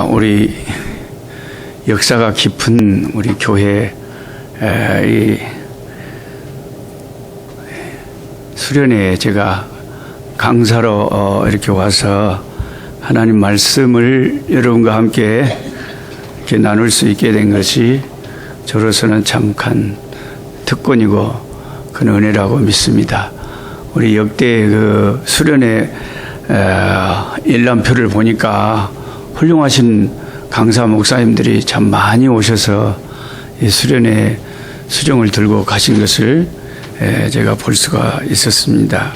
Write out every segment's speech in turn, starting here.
우리 역사가 깊은 우리 교회 이 수련회에 제가 강사로 이렇게 와서 하나님 말씀을 여러분과 함께 이렇게 나눌 수 있게 된 것이 저로서는 참 큰 특권이고 큰 은혜라고 믿습니다. 우리 역대 그 수련회 일람표를 보니까 훌륭하신 강사 목사님들이 참 많이 오셔서 이 수련회 수정을 들고 가신 것을 제가 볼 수가 있었습니다.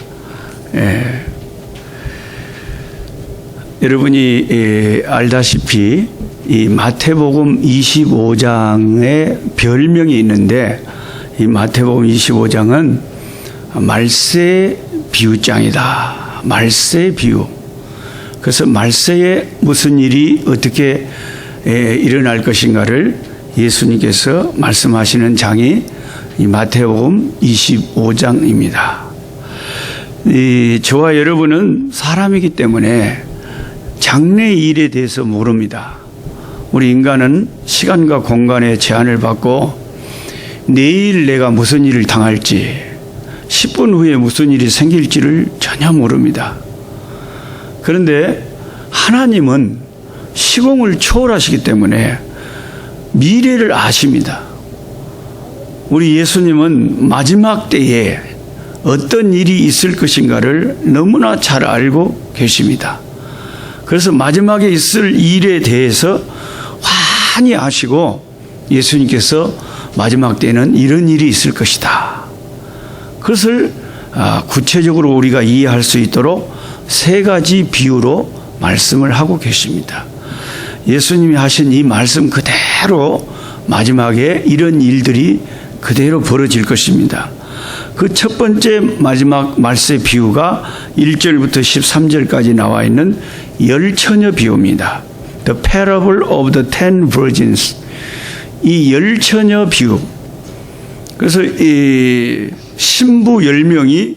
여러분이 알다시피 이 마태복음 25장에 별명이 있는데 이 마태복음 25장은 말세 비유장이다. 말세 비유. 그래서 말세에 무슨 일이 어떻게 일어날 것인가를 예수님께서 말씀하시는 장이 이 마태복음 25장입니다. 저와 여러분은 사람이기 때문에 장래 일에 대해서 모릅니다. 우리 인간은 시간과 공간의 제한을 받고 내일 내가 무슨 일을 당할지 10분 후에 무슨 일이 생길지를 전혀 모릅니다. 그런데 하나님은 시공을 초월하시기 때문에 미래를 아십니다. 우리 예수님은 마지막 때에 어떤 일이 있을 것인가를 너무나 잘 알고 계십니다. 그래서 마지막에 있을 일에 대해서 환히 아시고 예수님께서 마지막 때에는 이런 일이 있을 것이다. 그것을 구체적으로 우리가 이해할 수 있도록 세 가지 비유로 말씀을 하고 계십니다. 예수님이 하신 이 말씀 그대로 마지막에 이런 일들이 그대로 벌어질 것입니다. 그 첫 번째 마지막 말세 비유가 1절부터 13절까지 나와 있는 열처녀 비유입니다. The parable of the 10 virgins. 이 열처녀 비유. 그래서 이 신부 10명이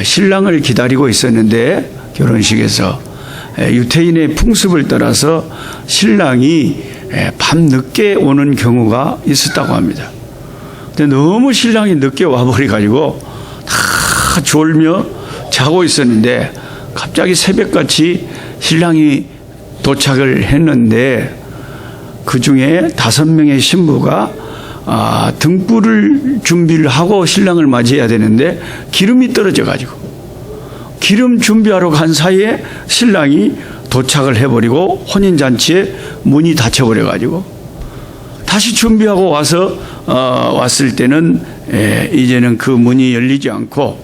신랑을 기다리고 있었는데 결혼식에서 유태인의 풍습을 따라서 신랑이 밤 늦게 오는 경우가 있었다고 합니다. 근데 너무 신랑이 늦게 와버려가지고 다 졸며 자고 있었는데 갑자기 새벽같이 신랑이 도착을 했는데 그 중에 5명의 신부가 등불을 준비를 하고 신랑을 맞이해야 되는데 기름이 떨어져가지고 기름 준비하러 간 사이에 신랑이 도착을 해버리고 혼인잔치에 문이 닫혀버려가지고 다시 준비하고 와서 왔을 때는 이제는 그 문이 열리지 않고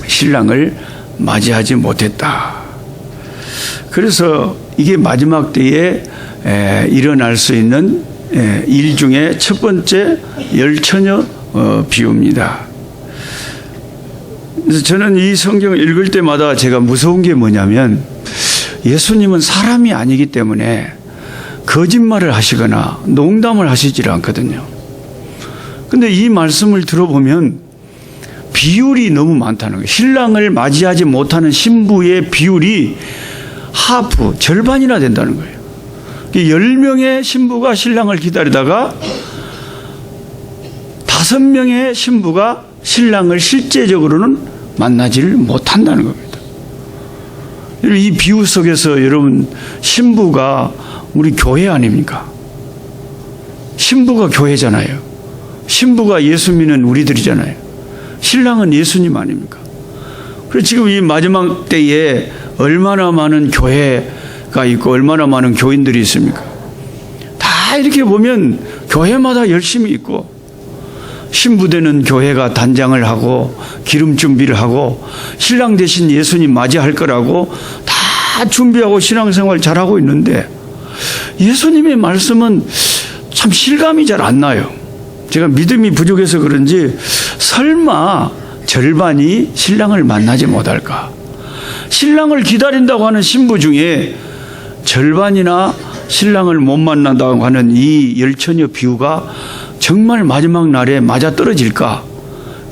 신랑을 맞이하지 못했다. 그래서 이게 마지막 때에 일어날 수 있는 일 중에 첫 번째 열처녀 비유입니다. 그래서 저는 이 성경을 읽을 때마다 제가 무서운 게 뭐냐면 예수님은 사람이 아니기 때문에 거짓말을 하시거나 농담을 하시질 않거든요. 근데 이 말씀을 들어보면 비율이 너무 많다는 거예요. 신랑을 맞이하지 못하는 신부의 비율이 하프, 절반이나 된다는 거예요. 10명의 신부가 신랑을 기다리다가 5명의 신부가 신랑을 실제적으로는 만나지를 못한다는 겁니다. 이 비유 속에서 여러분 신부가 우리 교회 아닙니까? 신부가 교회잖아요. 신부가 예수 믿는 우리들이잖아요. 신랑은 예수님 아닙니까? 그래서 지금 이 마지막 때에 얼마나 많은 교회가 있고 얼마나 많은 교인들이 있습니까? 다 이렇게 보면 교회마다 열심히 있고 신부되는 교회가 단장을 하고 기름 준비를 하고 신랑 대신 예수님 맞이할 거라고 다 준비하고 신앙생활 잘하고 있는데 예수님의 말씀은 참 실감이 잘 안 나요. 제가 믿음이 부족해서 그런지 설마 절반이 신랑을 만나지 못할까? 신랑을 기다린다고 하는 신부 중에 절반이나 신랑을 못 만난다고 하는 이 열처녀 비유가 정말 마지막 날에 맞아 떨어질까?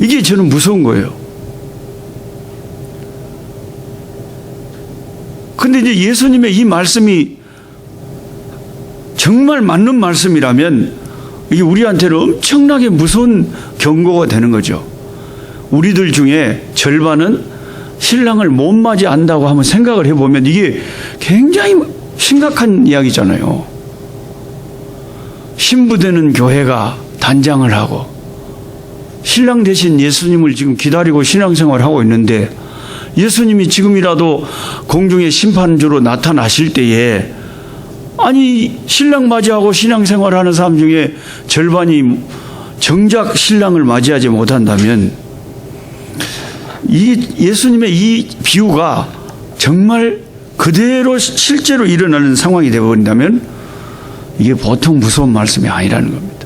이게 저는 무서운 거예요. 근데 이제 예수님의 이 말씀이 정말 맞는 말씀이라면 이게 우리한테는 엄청나게 무서운 경고가 되는 거죠. 우리들 중에 절반은 신랑을 못 맞이한다고 한번 생각을 해보면 이게 굉장히 심각한 이야기잖아요. 신부되는 교회가 단장을 하고 신랑 대신 예수님을 지금 기다리고 신앙생활을 하고 있는데, 예수님이 지금이라도 공중의 심판주로 나타나실 때에 아니 신랑 맞이하고 신앙생활하는 사람 중에 절반이 정작 신랑을 맞이하지 못한다면, 이 예수님의 이 비유가 정말 그대로 실제로 일어나는 상황이 되어버린다면 이게 보통 무서운 말씀이 아니라는 겁니다.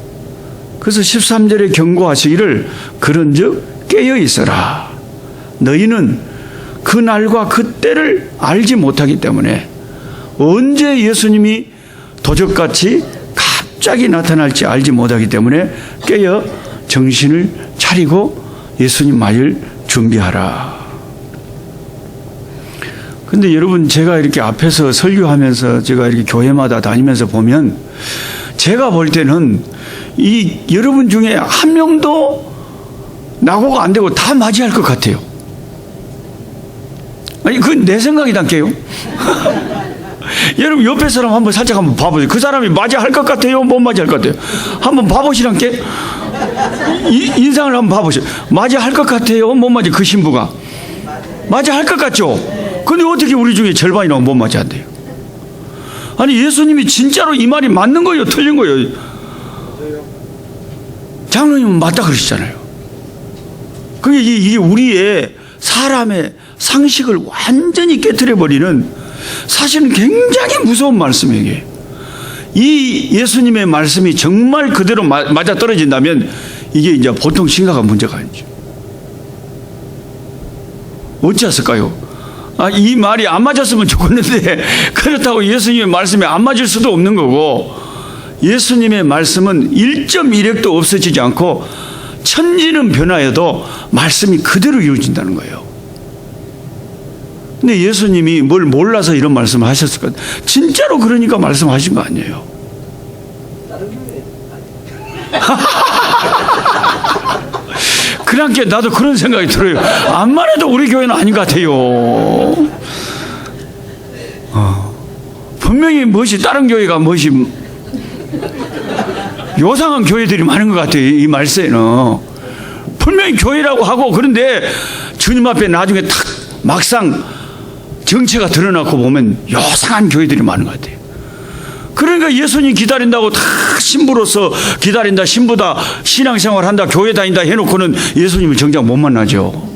그래서 13절에 경고하시기를 그런즉 깨어 있어라. 너희는 그 날과 그 때를 알지 못하기 때문에, 언제 예수님이 도적같이 갑자기 나타날지 알지 못하기 때문에 깨어 정신을 차리고 예수님 맞을 준비하라. 근데 여러분, 제가 이렇게 앞에서 설교하면서 제가 이렇게 교회마다 다니면서 보면 제가 볼 때는 이 여러분 중에 한 명도 낙오가 안 되고 다 맞이할 것 같아요. 아니, 그건 내 생각이단게요. 여러분 옆에 사람 한번 살짝 한번 봐보세요. 그 사람이 맞이할 것 같아요? 못 맞이할 것 같아요? 한번 봐보시란게. 인상을 한번 봐보세요. 맞이할 것 같아요? 못 맞이? 그 신부가 맞이할 것 같죠? 근데 어떻게 우리 중에 절반이나 못 맞이한대요? 아니, 예수님이 진짜로 이 말이 맞는 거예요? 틀린 거예요? 장로님은 맞다 그러시잖아요. 그게 이게 우리의 사람의 상식을 완전히 깨트려버리는, 사실은 굉장히 무서운 말씀이에요. 이 예수님의 말씀이 정말 그대로 맞아 떨어진다면 이게 이제 보통 심각한 문제가 아니죠. 어찌했을까요? 이 말이 안 맞았으면 좋겠는데 그렇다고 예수님의 말씀이 안 맞을 수도 없는 거고, 예수님의 말씀은 1.1핵도 없어지지 않고 천지는 변화해도 말씀이 그대로 이루어진다는 거예요. 근데 예수님이 뭘 몰라서 이런 말씀을 하셨을까? 진짜로 그러니까 말씀하신 거 아니에요. 그러니까 나도 그런 생각이 들어요. 암만 해도 우리 교회는 아닌 것 같아요. 분명히 다른 교회가 요상한 교회들이 많은 것 같아요. 이 말세는 분명히 교회라고 하고, 그런데 주님 앞에 나중에 탁 막상 정체가 드러나고 보면 요상한 교회들이 많은 것 같아요. 그러니까 예수님 기다린다고 다 신부로서 기다린다, 신부다, 신앙생활 한다, 교회 다닌다 해놓고는 예수님을 정작 못 만나죠.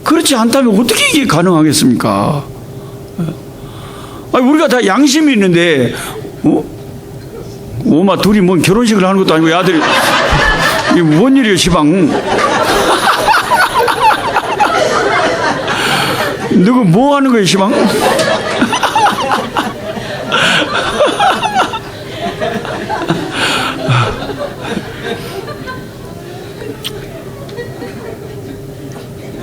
그렇지 않다면 어떻게 이게 가능하겠습니까? 아니, 우리가 다 양심이 있는데 오마 둘이 뭔 결혼식을 하는 것도 아니고 아들이 이게 뭔 일이에요, 시방? 누구 뭐 하는 거예요, 시방?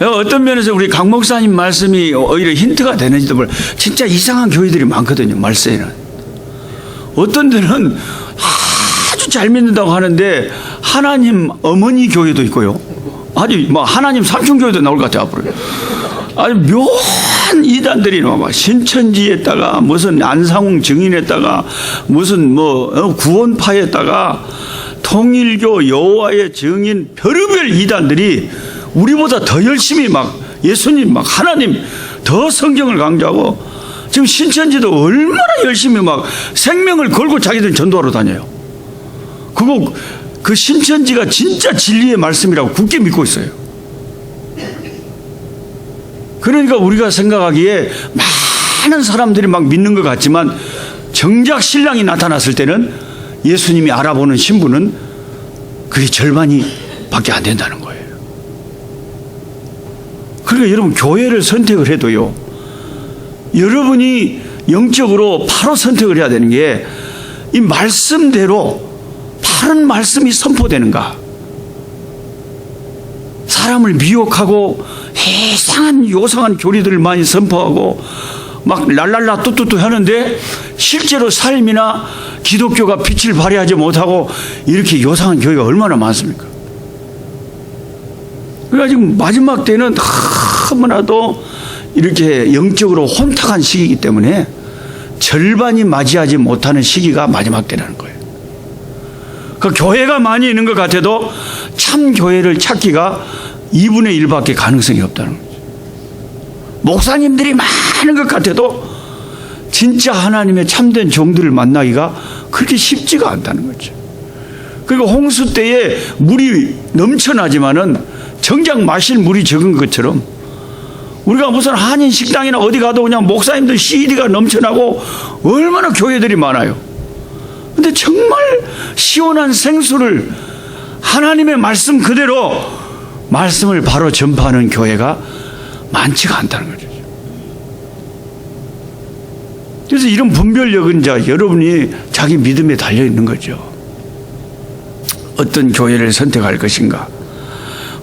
어떤 면에서 우리 강 목사님 말씀이 오히려 힌트가 되는지도 몰라요. 진짜 이상한 교회들이 많거든요, 말세에는. 어떤 데는 아주 잘 믿는다고 하는데 하나님 어머니 교회도 있고요. 아주 하나님 삼촌 교회도 나올 것 같아요, 앞으로. 아주 묘한 이단들이 막 신천지에다가 무슨 안상홍 증인에다가 무슨 구원파에다가 통일교 여호와의 증인 별의별 이단들이 우리보다 더 열심히 예수님 하나님 더 성경을 강조하고, 지금 신천지도 얼마나 열심히 생명을 걸고 자기들 전도하러 다녀요. 그 신천지가 진짜 진리의 말씀이라고 굳게 믿고 있어요. 그러니까 우리가 생각하기에 많은 사람들이 믿는 것 같지만 정작 신랑이 나타났을 때는 예수님이 알아보는 신부는 그게 절반이 밖에 안 된다는 거예요. 그러니까 여러분, 교회를 선택을 해도요, 여러분이 영적으로 바로 선택을 해야 되는 게 이 말씀대로 바른 말씀이 선포되는가, 사람을 미혹하고 이상한 요상한 교리들을 많이 선포하고 막 랄랄라 뚜뚜뚜 하는데 실제로 삶이나 기독교가 빛을 발휘하지 못하고 이렇게 요상한 교회가 얼마나 많습니까? 그러니까 지금 마지막 때는 너무나도 이렇게 영적으로 혼탁한 시기이기 때문에 절반이 맞이하지 못하는 시기가 마지막 때라는 거예요. 그 교회가 많이 있는 것 같아도 참 교회를 찾기가 2분의 1밖에 가능성이 없다는 거죠. 목사님들이 많은 것 같아도 진짜 하나님의 참된 종들을 만나기가 그렇게 쉽지가 않다는 거죠. 그리고 홍수 때에 물이 넘쳐나지만은 정작 마실 물이 적은 것처럼 우리가 무슨 한인 식당이나 어디 가도 그냥 목사님들 CD가 넘쳐나고 얼마나 교회들이 많아요. 근데 정말 시원한 생수를 하나님의 말씀 그대로 말씀을 바로 전파하는 교회가 많지가 않다는 거죠. 그래서 이런 분별력은 여러분이 자기 믿음에 달려 있는 거죠. 어떤 교회를 선택할 것인가.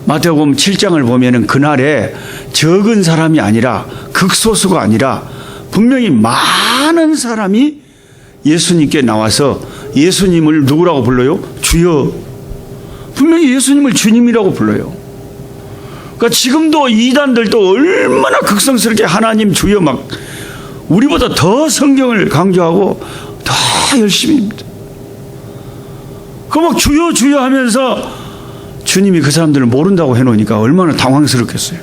마태복음 7장을 보면은 그날에 적은 사람이 아니라 극소수가 아니라 분명히 많은 사람이 예수님께 나와서 예수님을 누구라고 불러요? 주여. 분명히 예수님을 주님이라고 불러요. 그러니까 지금도 이단들도 얼마나 극성스럽게 하나님 주여 막 우리보다 더 성경을 강조하고 더 열심히 합니다. 그 막 주여 주여 하면서 주님이 그 사람들을 모른다고 해놓으니까 얼마나 당황스럽겠어요.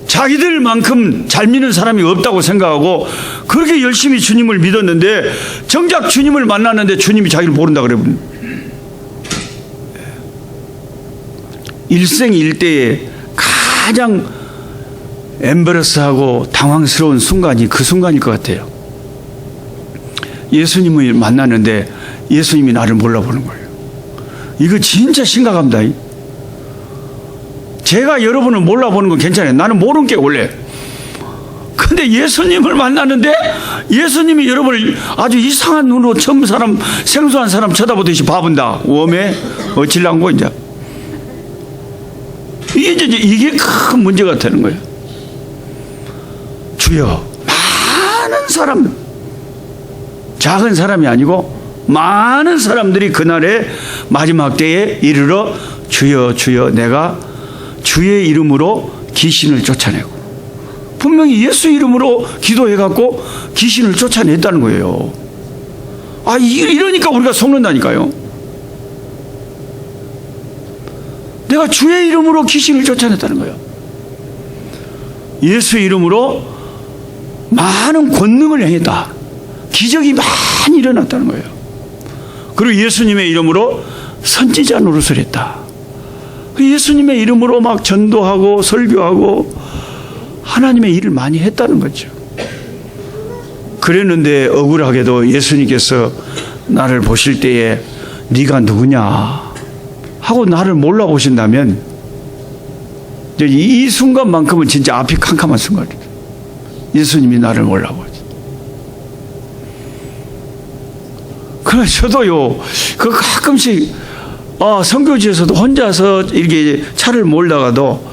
자기들만큼 잘 믿는 사람이 없다고 생각하고 그렇게 열심히 주님을 믿었는데 정작 주님을 만났는데 주님이 자기를 모른다 그래버립니다. 일생일대에 가장 엠버러스하고 당황스러운 순간이 그 순간일 것 같아요. 예수님을 만났는데 예수님이 나를 몰라보는 거예요. 이거 진짜 심각합니다. 제가 여러분을 몰라보는 건 괜찮아요. 나는 모르는 게 원래. 근데 예수님을 만났는데 예수님이 여러분을 아주 이상한 눈으로 처음 사람, 생소한 사람 쳐다보듯이 봐본다. 웜에 어찔랑고 이제. 이게 큰 문제가 되는 거예요. 주여, 많은 사람, 작은 사람이 아니고 많은 사람들이 그날의 마지막 때에 이르러 주여 주여 내가 주의 이름으로 귀신을 쫓아내고 분명히 예수 이름으로 기도해갖고 귀신을 쫓아냈다는 거예요. 아, 이러니까 우리가 속는다니까요. 내가 주의 이름으로 귀신을 쫓아냈다는 거예요. 예수 이름으로 많은 권능을 행했다. 기적이 많이 일어났다는 거예요. 그리고 예수님의 이름으로 선지자 노릇을 했다. 예수님의 이름으로 막 전도하고 설교하고 하나님의 일을 많이 했다는 거죠. 그랬는데 억울하게도 예수님께서 나를 보실 때에 네가 누구냐 하고 나를 몰라보신다면 이 순간만큼은 진짜 앞이 캄캄한 순간이에요. 예수님이 나를 몰라보지. 그래서 저도요, 그 가끔씩 선교지에서도 혼자서 이렇게 차를 몰다가도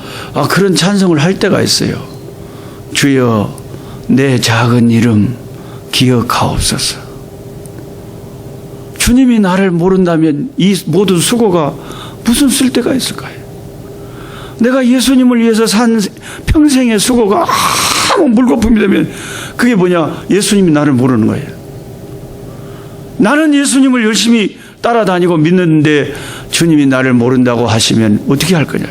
그런 찬송을 할 때가 있어요. 주여 내 작은 이름 기억하옵소서. 주님이 나를 모른다면 이 모든 수고가 무슨 쓸데가 있을까요? 내가 예수님을 위해서 산 평생의 수고가 아무 물거품이 되면 그게 뭐냐? 예수님이 나를 모르는 거예요. 나는 예수님을 열심히 따라다니고 믿는데 주님이 나를 모른다고 하시면 어떻게 할 거냐.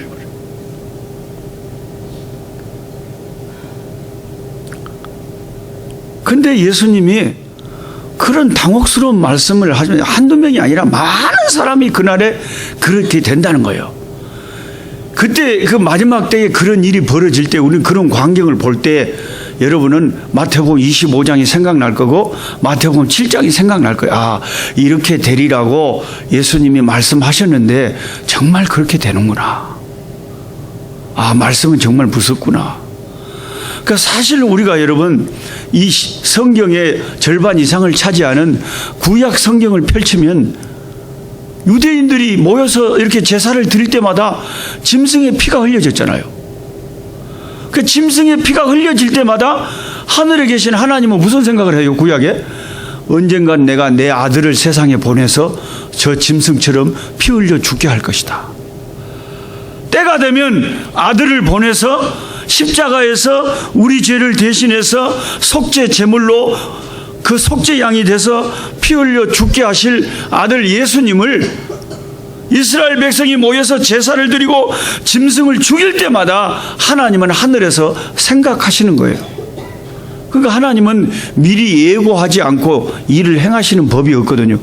근데 예수님이 그런 당혹스러운 말씀을 하시면 한두 명이 아니라 많은 사람이 그날에 그렇게 된다는 거예요. 그때 그 마지막 때에 그런 일이 벌어질 때 우리는 그런 광경을 볼 때 여러분은 마태복음 25장이 생각날 거고 마태복음 7장이 생각날 거예요. 아, 이렇게 되리라고 예수님이 말씀하셨는데 정말 그렇게 되는구나. 아, 말씀은 정말 무섭구나. 그러니까 사실 우리가 여러분 이 성경의 절반 이상을 차지하는 구약 성경을 펼치면 유대인들이 모여서 이렇게 제사를 드릴 때마다 짐승의 피가 흘려졌잖아요. 그 짐승의 피가 흘려질 때마다 하늘에 계신 하나님은 무슨 생각을 해요? 구약에 언젠간 내가 내 아들을 세상에 보내서 저 짐승처럼 피 흘려 죽게 할 것이다. 때가 되면 아들을 보내서 십자가에서 우리 죄를 대신해서 속죄 제물로 그 속죄 양이 돼서 피 흘려 죽게 하실 아들 예수님을 이스라엘 백성이 모여서 제사를 드리고 짐승을 죽일 때마다 하나님은 하늘에서 생각하시는 거예요. 그러니까 하나님은 미리 예고하지 않고 일을 행하시는 법이 없거든요.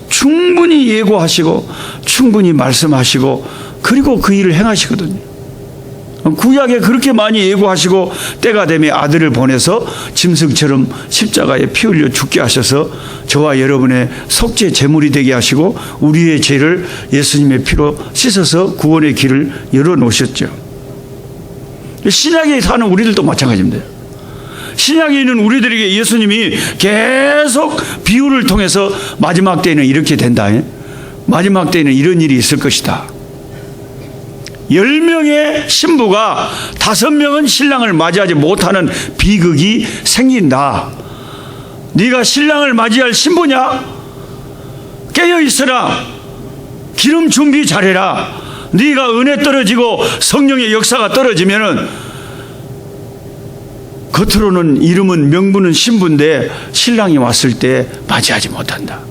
충분히 예고하시고 충분히 말씀하시고 그리고 그 일을 행하시거든요. 구약에 그렇게 많이 예고하시고 때가 되면 아들을 보내서 짐승처럼 십자가에 피 흘려 죽게 하셔서 저와 여러분의 속죄 제물이 되게 하시고 우리의 죄를 예수님의 피로 씻어서 구원의 길을 열어놓으셨죠. 신약에 사는 우리들도 마찬가지입니다. 신약에 있는 우리들에게 예수님이 계속 비유를 통해서 마지막 때에는 이렇게 된다. 마지막 때에는 이런 일이 있을 것이다. 10명의 신부가 5명은 신랑을 맞이하지 못하는 비극이 생긴다. 네가 신랑을 맞이할 신부냐? 깨어있어라. 기름 준비 잘해라. 네가 은혜 떨어지고 성령의 역사가 떨어지면은 겉으로는 이름은 명분은 신부인데 신랑이 왔을 때 맞이하지 못한다.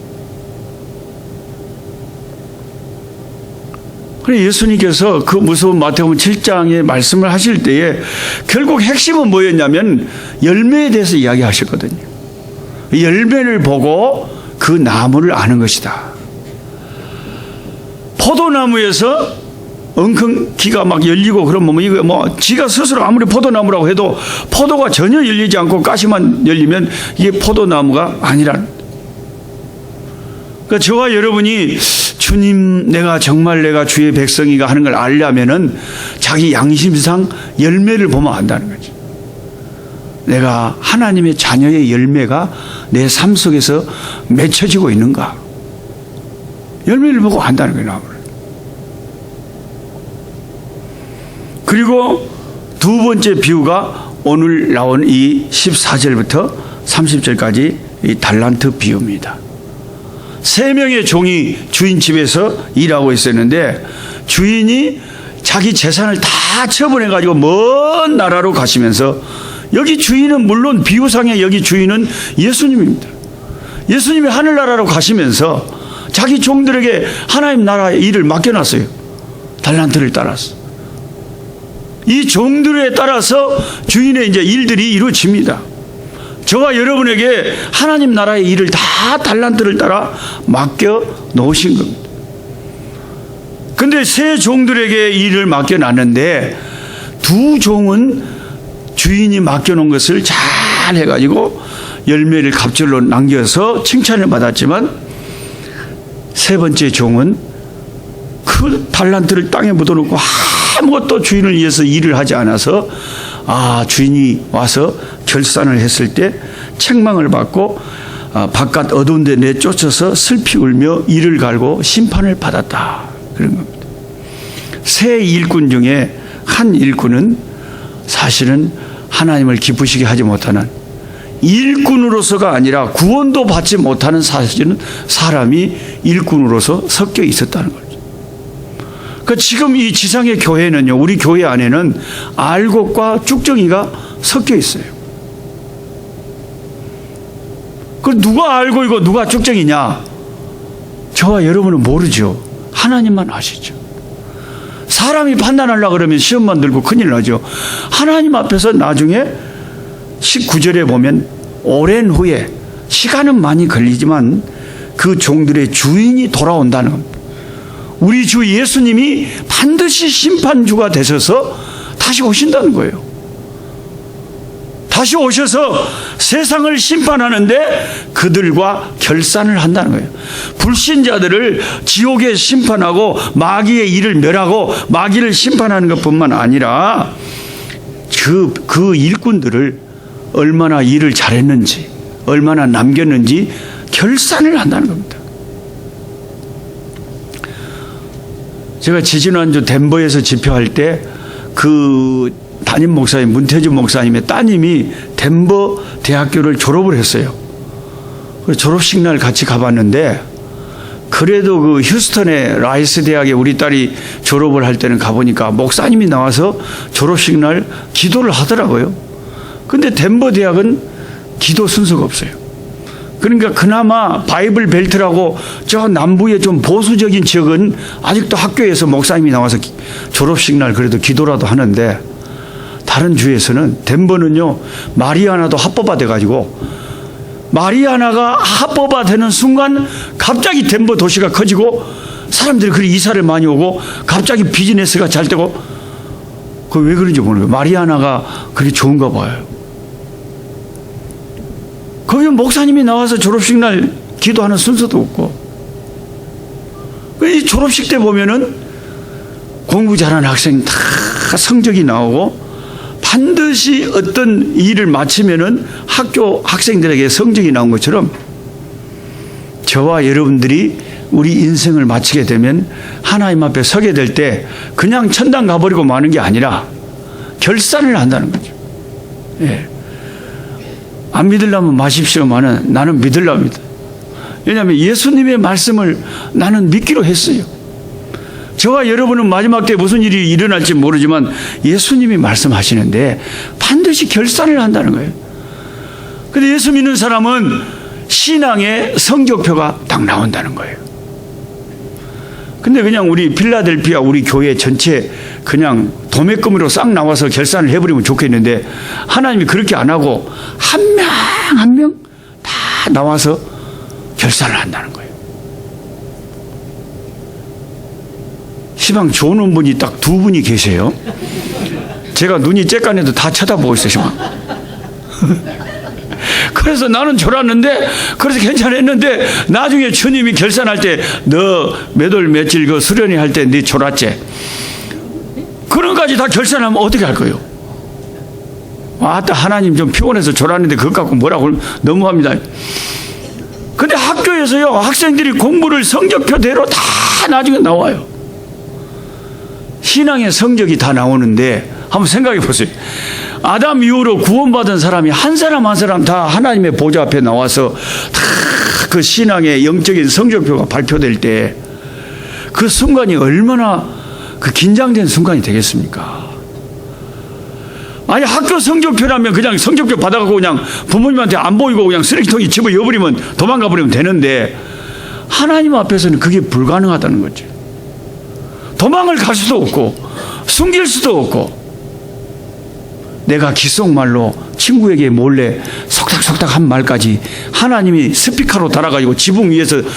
그래 예수님께서 그 무서운 마태복음 7장의 말씀을 하실 때에 결국 핵심은 뭐였냐면 열매에 대해서 이야기하셨거든요. 열매를 보고 그 나무를 아는 것이다. 포도나무에서 엉큼 기가 막 열리고 그러면 이거 뭐 지가 스스로 아무리 포도나무라고 해도 포도가 전혀 열리지 않고 가시만 열리면 이게 포도나무가 아니라는. 그러니까 저와 여러분이 주님 내가 정말 내가 주의 백성이가 하는 걸 알려면은 자기 양심상 열매를 보면 안다는 거죠. 내가 하나님의 자녀의 열매가 내 삶 속에서 맺혀지고 있는가. 열매를 보고 안다는 거예요. 그리고 두 번째 비유가 오늘 나온 이 14절부터 30절까지 이 달란트 비유입니다. 3명의 종이 주인 집에서 일하고 있었는데 주인이 자기 재산을 다 처분해가지고 먼 나라로 가시면서 여기 주인은 물론 비유상의 여기 주인은 예수님입니다. 예수님이 하늘나라로 가시면서 자기 종들에게 하나님 나라의 일을 맡겨놨어요. 달란트를 따라서. 이 종들에 따라서 주인의 이제 일들이 이루어집니다. 저와 여러분에게 하나님 나라의 일을 다 달란트를 따라 맡겨 놓으신 겁니다. 근데 세 종들에게 일을 맡겨 놨는데 두 종은 주인이 맡겨 놓은 것을 잘 해가지고 열매를 갑절로 남겨서 칭찬을 받았지만 세 번째 종은 그 달란트를 땅에 묻어놓고 아무것도 주인을 위해서 일을 하지 않아서 주인이 와서 결산을 했을 때 책망을 받고 바깥 어두운 데 내쫓아서 슬피 울며 이를 갈고 심판을 받았다. 그런 겁니다. 세 일꾼 중에 한 일꾼은 사실은 하나님을 기쁘시게 하지 못하는 일꾼으로서가 아니라 구원도 받지 못하는 사실은 사람이 일꾼으로서 섞여 있었다는 거죠. 그러니까 지금 이 지상의 교회는요, 우리 교회 안에는 알곡과 쭉정이가 섞여 있어요. 그 누가 알고이고 누가 쭉정이냐? 저와 여러분은 모르죠. 하나님만 아시죠. 사람이 판단하려고 그러면 시험만 들고 큰일 나죠. 하나님 앞에서 나중에 19절에 보면 오랜 후에 시간은 많이 걸리지만 그 종들의 주인이 돌아온다는 겁니다. 우리 주 예수님이 반드시 심판주가 되셔서 다시 오신다는 거예요. 다시 오셔서 세상을 심판하는데 그들과 결산을 한다는 거예요. 불신자들을 지옥에 심판하고 마귀의 일을 멸하고 마귀를 심판하는 것뿐만 아니라 그 일꾼들을 얼마나 일을 잘했는지 얼마나 남겼는지 결산을 한다는 겁니다. 제가 지지난주 덴버에서 집회할 때 그 담임 목사님 문태준 목사님의 따님이 덴버 대학교를 졸업을 했어요. 그래서 졸업식 날 같이 가봤는데, 그래도 그 휴스턴의 라이스 대학에 우리 딸이 졸업을 할 때는 가보니까 목사님이 나와서 졸업식 날 기도를 하더라고요. 근데 덴버 대학은 기도 순서가 없어요. 그러니까 그나마 바이블 벨트라고 저 남부의 좀 보수적인 지역은 아직도 학교에서 목사님이 나와서 졸업식 날 그래도 기도라도 하는데, 다른 주에서는, 덴버는요 마리아나도 합법화 돼가지고, 마리아나가 합법화 되는 순간 갑자기 덴버 도시가 커지고 사람들이 그리 이사를 많이 오고 갑자기 비즈니스가 잘 되고, 그 왜 그런지 모르겠어요. 마리아나가 그리 좋은가 봐요. 거기 목사님이 나와서 졸업식 날 기도하는 순서도 없고, 이 졸업식 때 보면은 공부 잘하는 학생 다 성적이 나오고, 반드시 어떤 일을 마치면은 학교 학생들에게 성적이 나온 것처럼, 저와 여러분들이 우리 인생을 마치게 되면 하나님 앞에 서게 될 때 그냥 천당 가버리고 마는 게 아니라 결산을 한다는 거죠. 예. 안 믿으려면 마십시오만은 나는 믿으려합니다. 왜냐하면 예수님의 말씀을 나는 믿기로 했어요. 저와 여러분은 마지막 때 무슨 일이 일어날지 모르지만 예수님이 말씀하시는데 반드시 결산을 한다는 거예요. 근데 예수 믿는 사람은 신앙의 성적표가 딱 나온다는 거예요. 근데 그냥 우리 필라델피아 우리 교회 전체 그냥 도매금으로 싹 나와서 결산을 해버리면 좋겠는데, 하나님이 그렇게 안 하고 한 명 한 명 다 나와서 결산을 한다는 거예요. 시방 좋은 분이 딱 두 분이 계세요. 제가 눈이 쬐깐해도 다 쳐다보고 있어요, 시방. 그래서 나는 졸았는데, 그래서 괜찮았는데, 나중에 주님이 결산할 때, 너 몇 월 며칠 그 수련회 할 때 네 졸았지? 그런 까지 다 결산하면 어떻게 할 거예요? 아따, 하나님 좀 피곤해서 졸았는데 그것 갖고 뭐라고 너무합니다. 근데 학교에서요, 학생들이 공부를 성적표대로 다 나중에 나와요. 신앙의 성적이 다 나오는데, 한번 생각해 보세요. 아담 이후로 구원받은 사람이 한 사람 한 사람 다 하나님의 보좌 앞에 나와서 다 그 신앙의 영적인 성적표가 발표될 때 그 순간이 얼마나 그 긴장된 순간이 되겠습니까? 아니, 학교 성적표라면 그냥 성적표 받아갖고 그냥 부모님한테 안 보이고 그냥 쓰레기통에 집어넣어버리면 도망가 버리면 되는데, 하나님 앞에서는 그게 불가능하다는 거죠. 도망을 갈 수도 없고 숨길 수도 없고, 내가 귓속말로 친구에게 몰래 속닥속닥 한 말까지 하나님이 스피커로 달아가지고 지붕 위에서 다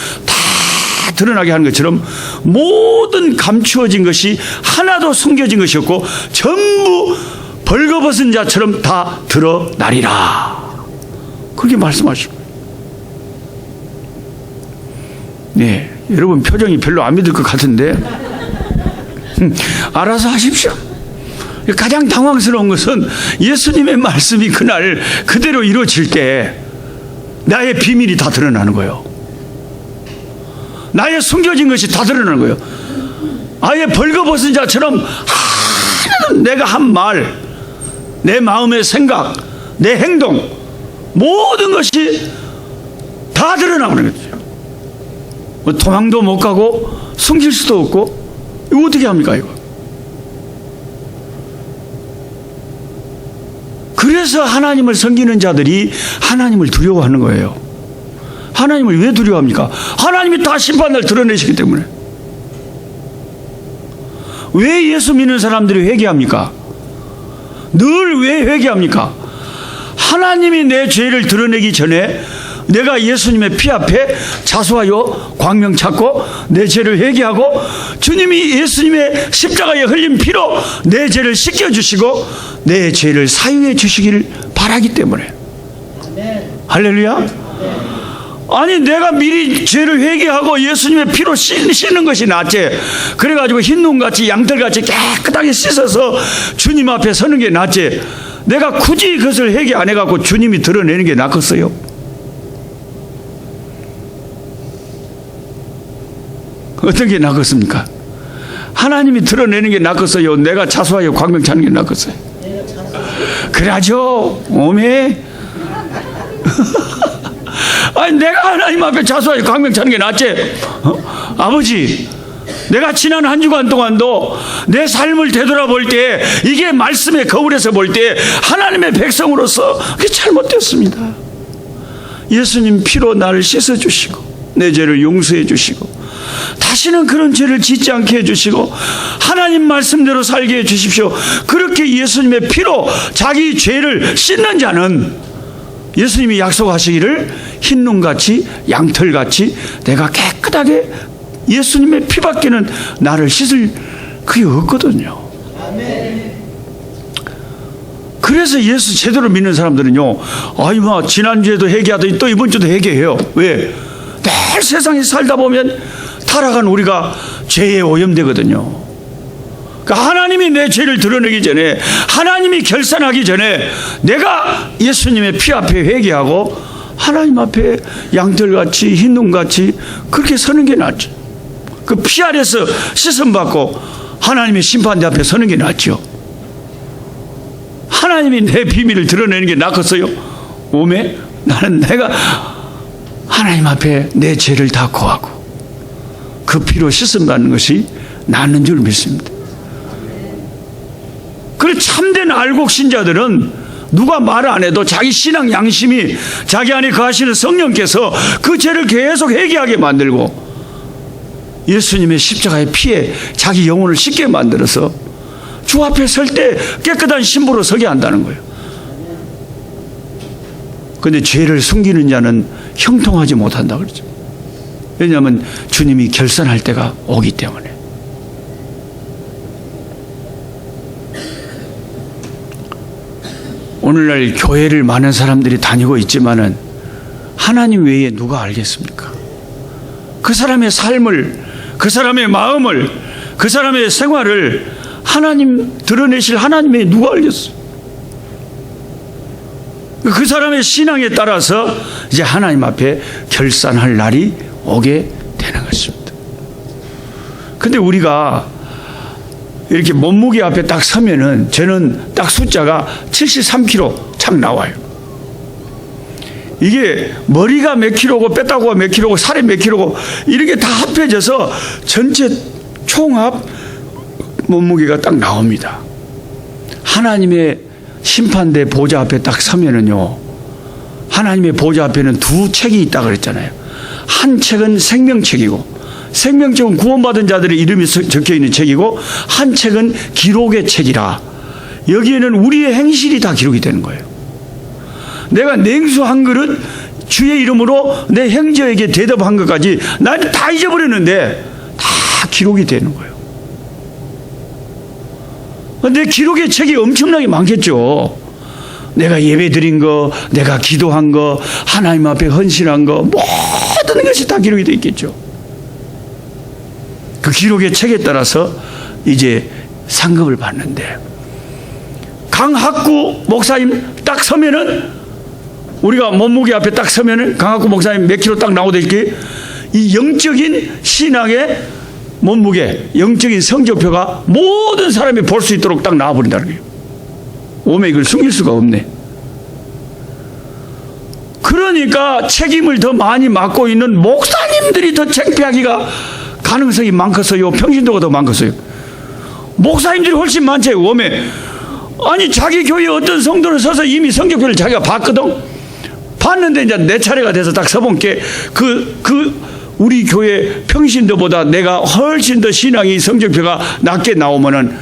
드러나게 하는 것처럼 모든 감추어진 것이 하나도 숨겨진 것이 없고 전부 벌거벗은 자처럼 다 드러나리라, 그렇게 말씀하시고. 네, 여러분 표정이 별로 안 믿을 것 같은데 알아서 하십시오. 가장 당황스러운 것은 예수님의 말씀이 그날 그대로 이루어질 때 나의 비밀이 다 드러나는 거예요. 나의 숨겨진 것이 다 드러나는 거예요. 아예 벌거벗은 자처럼 하나도 내가 한 말, 내 마음의 생각, 내 행동, 모든 것이 다 드러나는 거죠. 도망도 못 가고 숨길 수도 없고, 이거 어떻게 합니까, 이거? 그래서 하나님을 섬기는 자들이 하나님을 두려워하는 거예요. 하나님을 왜 두려워합니까? 하나님이 다 심판을 드러내시기 때문에. 왜 예수 믿는 사람들이 회개합니까? 늘 왜 회개합니까? 하나님이 내 죄를 드러내기 전에 내가 예수님의 피 앞에 자수하여 광명 찾고 내 죄를 회개하고, 주님이 예수님의 십자가에 흘린 피로 내 죄를 씻겨주시고 내 죄를 사유해 주시기를 바라기 때문에. 할렐루야. 아니, 내가 미리 죄를 회개하고 예수님의 피로 씻는 것이 낫지, 그래가지고 흰눈같이 양털같이 깨끗하게 씻어서 주님 앞에 서는 게 낫지, 내가 굳이 그것을 회개 안 해갖고 주님이 드러내는 게 낫겠어요? 어떤 게 낫겠습니까? 하나님이 드러내는 게 낫겠어요? 내가 자수하여 광명 찾는 게 낫겠어요? 그러죠. 오메. 아니, 내가 하나님 앞에 자수하여 강명 차는 게 낫지. 아버지, 내가 지난 한 주간 동안도 내 삶을 되돌아볼 때, 이게 말씀의 거울에서 볼 때 하나님의 백성으로서 그게 잘못됐습니다. 예수님 피로 나를 씻어주시고 내 죄를 용서해 주시고 다시는 그런 죄를 짓지 않게 해주시고 하나님 말씀대로 살게 해주십시오. 그렇게 예수님의 피로 자기 죄를 씻는 자는 예수님이 약속하시기를 흰눈같이 양털같이 내가 깨끗하게, 예수님의 피밖에는 나를 씻을 그게 없거든요. 그래서 예수 제대로 믿는 사람들은요, 아이 뭐 지난주에도 회개하더니 또 이번 주도 회개해요. 왜? 늘 세상에 살다 보면 타락한 우리가 죄에 오염되거든요. 그러니까 하나님이 내 죄를 드러내기 전에, 하나님이 결산하기 전에 내가 예수님의 피 앞에 회개하고 하나님 앞에 양털같이 흰눈같이 그렇게 서는 게 낫죠. 그 피 아래서 씻음 받고 하나님의 심판대 앞에 서는 게 낫죠. 하나님이 내 비밀을 드러내는 게 낫겠어요? 오메? 나는 내가 하나님 앞에 내 죄를 다 고하고 그 피로 씻음 받는 것이 낫는 줄 믿습니다. 그 참된 알곡 신자들은 누가 말 안 해도 자기 신앙 양심이, 자기 안에 거하시는 성령께서 그 죄를 계속 회개하게 만들고 예수님의 십자가의 피에 자기 영혼을 씻게 만들어서 주 앞에 설 때 깨끗한 신부로 서게 한다는 거예요. 그런데 죄를 숨기는 자는 형통하지 못한다 그러죠. 왜냐하면 주님이 결산할 때가 오기 때문에. 오늘날 교회를 많은 사람들이 다니고 있지만은 하나님 외에 누가 알겠습니까? 그 사람의 삶을, 그 사람의 마음을, 그 사람의 생활을 하나님 드러내실 하나님의 누가 알겠어요? 그 사람의 신앙에 따라서 이제 하나님 앞에 결산할 날이 오게 되는 것입니다. 근데 우리가 이렇게 몸무게 앞에 딱 서면은 저는 딱 숫자가 73kg 참 나와요. 이게 머리가 몇 킬로고 뼈다구가 몇 킬로고 살이 몇 킬로고 이렇게 다 합해져서 전체 총합 몸무게가 딱 나옵니다. 하나님의 심판대 보좌 앞에 딱 서면은요, 하나님의 보좌 앞에는 두 책이 있다 그랬잖아요. 한 책은 생명책이고, 생명책은 구원받은 자들의 이름이 적혀 있는 책이고, 한 책은 기록의 책이라 여기에는 우리의 행실이 다 기록이 되는 거예요. 내가 냉수 한 그릇 주의 이름으로 내 형제에게 대접한 것까지 나는 다 잊어버렸는데 다 기록이 되는 거예요. 내 기록의 책이 엄청나게 많겠죠. 내가 예배 드린 거, 내가 기도한 거, 하나님 앞에 헌신한 거, 모든 것이 다 기록이 되어 있겠죠. 그 기록의 책에 따라서 이제 상급을 받는데, 강학구 목사님 딱 서면은, 우리가 몸무게 앞에 딱 서면은 강학구 목사님 몇 킬로 딱 나오다 이렇게 이 영적인 신앙의 몸무게, 영적인 성적표가 모든 사람이 볼 수 있도록 딱 나와버린다는 거예요. 오메 이걸 숨길 수가 없네. 그러니까 책임을 더 많이 맡고 있는 목사님들이 더 창피하기가 가능성이 많겠어요? 평신도가 더 많겠어요? 목사님들이 훨씬 많지. 오메. 아니 자기 교회 어떤 성도를 서서 이미 성적표를 자기가 봤거든. 봤는데 이제 내 차례가 돼서 딱 서본 게 우리 교회 평신도보다 내가 훨씬 더 신앙이 성적표가 낮게 나오면은,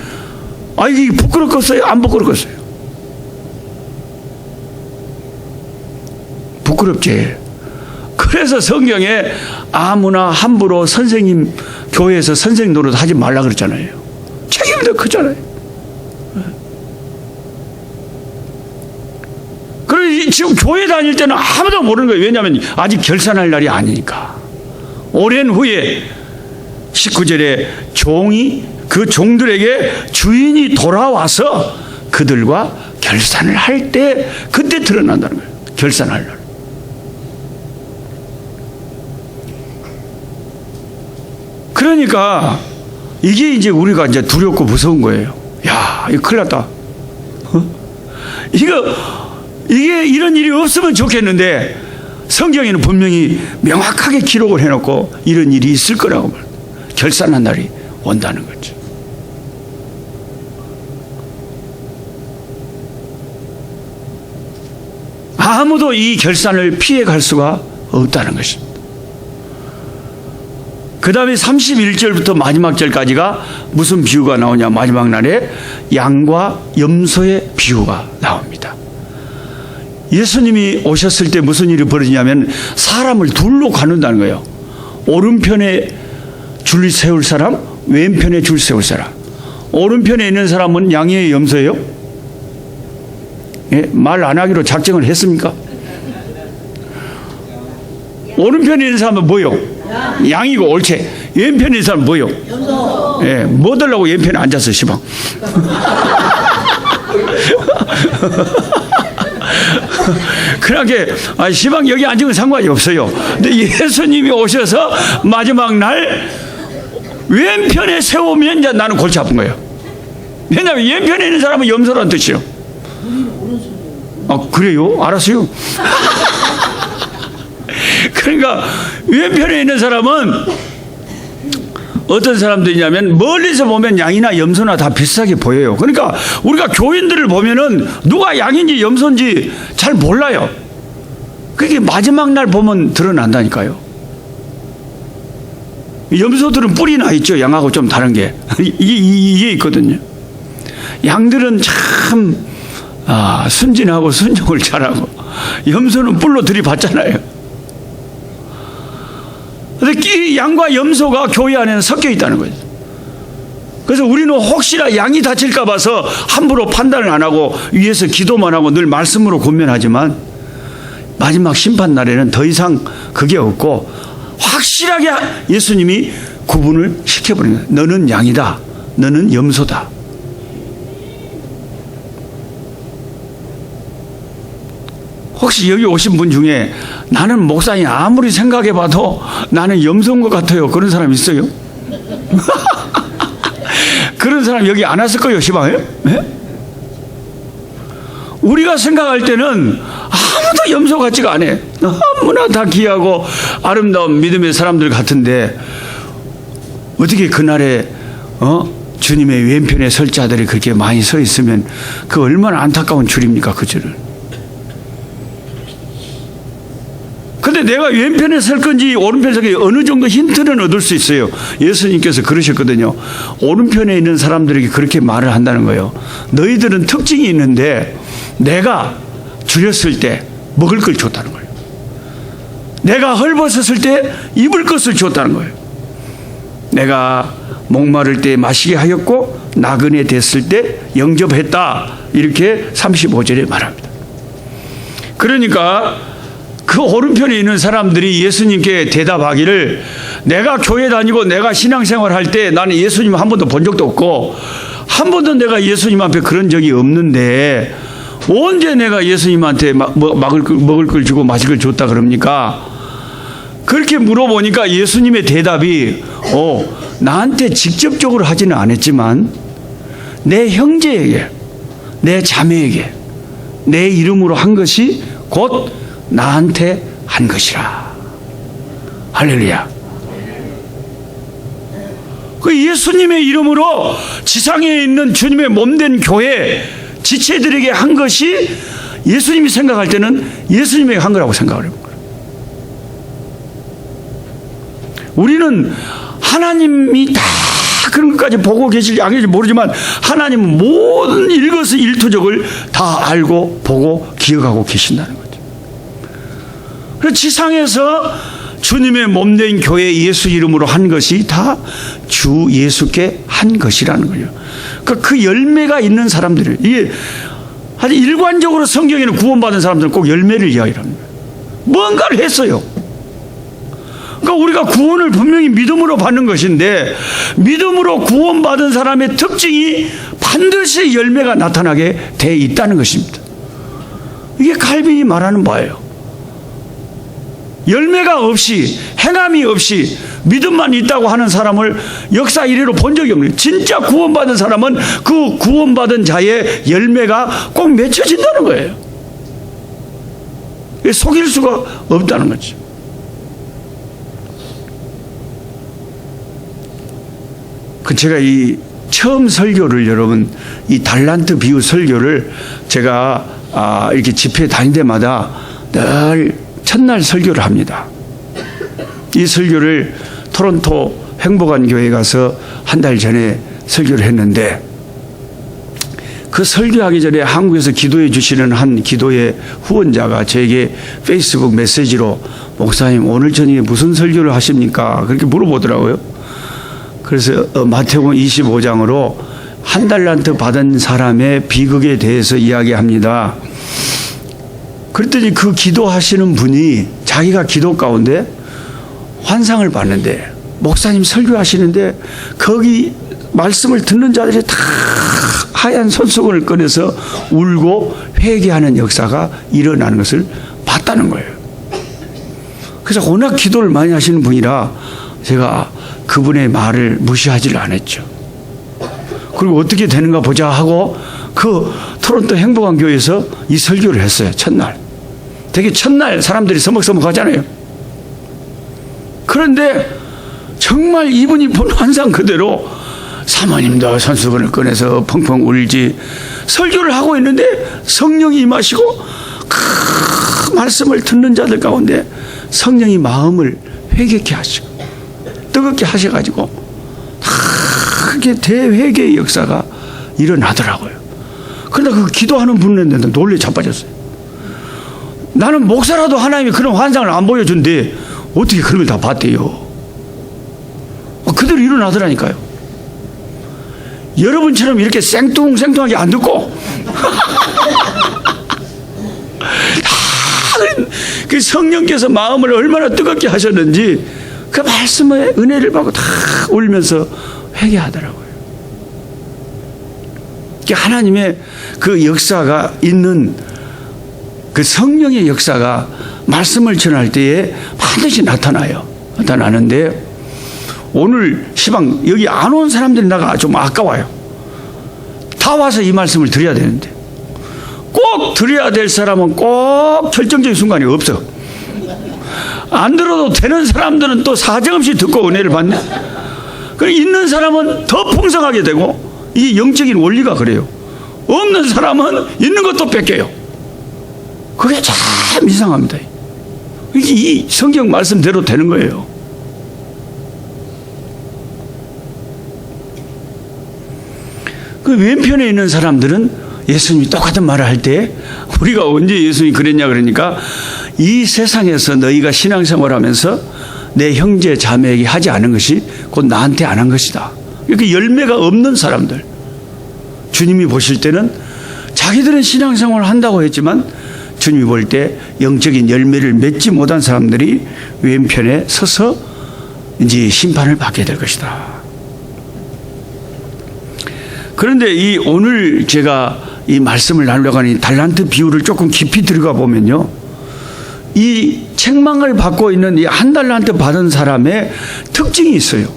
아, 이게 부끄럽겠어요? 안 부끄럽겠어요? 부끄럽지. 그래서 성경에 아무나 함부로 선생님, 교회에서 선생님 노릇 하지 말라 그랬잖아요. 책임이 더 크잖아요. 그래서 지금 교회 다닐 때는 아무도 모르는 거예요. 왜냐하면 아직 결산할 날이 아니니까. 오랜 후에 19절에 종이 그 종들에게 주인이 돌아와서 그들과 결산을 할 때 그때 드러난다는 거예요. 결산할 날. 그러니까 이게 이제 우리가 이제 두렵고 무서운 거예요. 야, 이거 큰일 났다. 이게 이런 일이 없으면 좋겠는데 성경에는 분명히 명확하게 기록을 해놓고 이런 일이 있을 거라고 말합니다. 결산한 날이 온다는 거죠. 아무도 이 결산을 피해갈 수가 없다는 것입니다. 그 다음에 31절부터 마지막 절까지가 무슨 비유가 나오냐. 마지막 날에 양과 염소의 비유가 나옵니다. 예수님이 오셨을 때 무슨 일이 벌어지냐면 사람을 둘로 가는다는 거예요. 오른편에 줄 세울 사람, 왼편에 줄 세울 사람. 오른편에 있는 사람은 양이에요, 염소예요? 예? 말 안 하기로 작정을 했습니까? 오른편에 있는 사람은 뭐요? 양이고 옳지. 왼편에 있는 사람은 뭐요? 염소. 예, 뭐 들라고 왼편에 앉았어, 시방. 그렇게 시방 여기 앉으면 상관이 없어요. 근데 예수님이 오셔서 마지막 날 왼편에 세우면 이제 나는 골치 아픈 거예요. 왜냐하면 왼편에 있는 사람은 염소라는 뜻이요. 아, 그래요? 알았어요. 그러니까 왼편에 있는 사람은 어떤 사람들이냐면 멀리서 보면 양이나 염소나 다 비슷하게 보여요. 그러니까 우리가 교인들을 보면은 누가 양인지 염소인지 잘 몰라요. 그게 마지막 날 보면 드러난다니까요. 염소들은 뿔이 나 있죠. 양하고 좀 다른 게 이게 있거든요. 양들은 참 순진하고 순종을 잘하고, 염소는 뿔로 들이받잖아요. 근데 이 양과 염소가 교회 안에는 섞여 있다는 거죠. 그래서 우리는 혹시나 양이 다칠까 봐서 함부로 판단을 안 하고 위에서 기도만 하고 늘 말씀으로 권면하지만 마지막 심판 날에는 더 이상 그게 없고 확실하게 예수님이 구분을 시켜버리는 거예요. 너는 양이다, 너는 염소다. 혹시 여기 오신 분 중에 나는 목사님 아무리 생각해봐도 나는 염소인 것 같아요, 그런 사람 있어요? 그런 사람 여기 안 왔을 거예요, 시방에? 네? 우리가 생각할 때는 아무도 염소 같지가 않아요. 너무나 다 귀하고 아름다운 믿음의 사람들 같은데 어떻게 그날에 주님의 왼편에 설 자들이 그렇게 많이 서 있으면 그 얼마나 안타까운 줄입니까, 그 줄을. 근데 내가 왼편에 설 건지 오른편에 설 건지 어느 정도 힌트는 얻을 수 있어요. 예수님께서 그러셨거든요. 오른편에 있는 사람들에게 그렇게 말을 한다는 거예요. 너희들은 특징이 있는데 내가 줄였을 때 먹을 걸 줬다는 거예요. 내가 헐벗었을 때 입을 것을 줬다는 거예요. 내가 목마를 때 마시게 하였고 나그네 됐을 때 영접했다. 이렇게 35절에 말합니다. 그러니까 그 오른편에 있는 사람들이 예수님께 대답하기를, 내가 교회 다니고 내가 신앙생활 할 때 나는 예수님 한 번도 본 적도 없고 한 번도 내가 예수님 앞에 그런 적이 없는데 언제 내가 예수님한테 먹을 걸 주고 마실 걸 줬다 그럽니까? 그렇게 물어보니까 예수님의 대답이 나한테 직접적으로 하지는 않았지만 내 형제에게, 내 자매에게 내 이름으로 한 것이 곧 나한테 한 것이라. 할렐루야. 그 예수님의 이름으로 지상에 있는 주님의 몸된 교회 지체들에게 한 것이 예수님이 생각할 때는 예수님에게 한 거라고 생각을 해본 거예요. 우리는 하나님이 다 그런 것까지 보고 계실지 안 계실지 모르지만 하나님은 모든 일거수일투족을 다 알고 보고 기억하고 계신다는 거죠. 그래서 지상에서 주님의 몸된 교회 예수 이름으로 한 것이 다 주 예수께 한 것이라는 거예요. 그러니까 그 열매가 있는 사람들이, 이게 아주 일관적으로 성경에는 구원받은 사람들은 꼭 열매를 이야기합니다. 뭔가를 했어요. 그러니까 우리가 구원을 분명히 믿음으로 받는 것인데 믿음으로 구원받은 사람의 특징이 반드시 열매가 나타나게 돼 있다는 것입니다. 이게 칼빈이 말하는 바예요. 열매가 없이 행함이 없이 믿음만 있다고 하는 사람을 역사 이래로 본 적이 없는 거예요. 진짜 구원받은 사람은 그 구원받은 자의 열매가 꼭 맺혀진다는 거예요. 속일 수가 없다는 거죠. 제가 이 처음 설교를 여러분 이 달란트 비유 설교를 제가 이렇게 집회 다닐 때마다 늘 첫날 설교를 합니다. 이 설교를 토론토 행복한 교회에 가서 한 달 전에 설교를 했는데 그 설교하기 전에 한국에서 기도해 주시는 한 기도의 후원자가 저에게 페이스북 메시지로 목사님 오늘 저녁에 무슨 설교를 하십니까? 그렇게 물어보더라고요. 그래서 마태복음 25장으로 한 달란트 받은 사람의 비극에 대해서 이야기합니다. 그랬더니 그 기도하시는 분이 자기가 기도 가운데 환상을 봤는데 목사님 설교하시는데 거기 말씀을 듣는 자들이 다 하얀 손수건을 꺼내서 울고 회개하는 역사가 일어나는 것을 봤다는 거예요. 그래서 워낙 기도를 많이 하시는 분이라 제가 그분의 말을 무시하지를 않았죠. 그리고 어떻게 되는가 보자 하고 그 토론토 행복한 교회에서 이 설교를 했어요. 첫날. 되게 첫날 사람들이 서먹서먹하잖아요. 그런데 정말 이분이 본 환상 그대로 사모님도 손수건을 꺼내서 펑펑 울지 설교를 하고 있는데 성령이 임하시고 그 말씀을 듣는 자들 가운데 성령이 마음을 회개케 하시고 뜨겁게 하셔가지고 크게 대회개의 역사가 일어나더라고요. 그런데 그 기도하는 분인데 놀래 자빠졌어요. 나는 목사라도 하나님이 그런 환상을 안 보여준데 어떻게 그런 걸 다 봤대요. 그대로 일어나더라니까요. 여러분처럼 이렇게 생뚱생뚱하게 안 듣고 그 성령께서 마음을 얼마나 뜨겁게 하셨는지 그 말씀의 은혜를 받고 다 울면서 회개하더라고요. 하나님의 그 역사가 있는 그 성령의 역사가 말씀을 전할 때에 반드시 나타나요. 나타나는데 오늘 시방 여기 안 온 사람들이 나가 좀 아까워요. 다 와서 이 말씀을 드려야 되는데 꼭 드려야 될 사람은 꼭 결정적인 순간이 없어. 안 들어도 되는 사람들은 또 사정없이 듣고 은혜를 받네. 있는 사람은 더 풍성하게 되고 이 영적인 원리가 그래요. 없는 사람은 있는 것도 뺏겨요. 그게 참 이상합니다. 이게 이 성경 말씀대로 되는 거예요. 그 왼편에 있는 사람들은 예수님이 똑같은 말을 할 때 우리가 언제 예수님이 그랬냐 그러니까 이 세상에서 너희가 신앙생활하면서 내 형제 자매에게 하지 않은 것이 곧 나한테 안 한 것이다. 이렇게 열매가 없는 사람들 주님이 보실 때는 자기들은 신앙생활을 한다고 했지만 주님이 볼 때 영적인 열매를 맺지 못한 사람들이 왼편에 서서 이제 심판을 받게 될 것이다. 그런데 이 오늘 제가 이 말씀을 나누려고 하는 달란트 비유를 조금 깊이 들어가 보면요. 이 책망을 받고 있는 이 한 달란트 받은 사람의 특징이 있어요.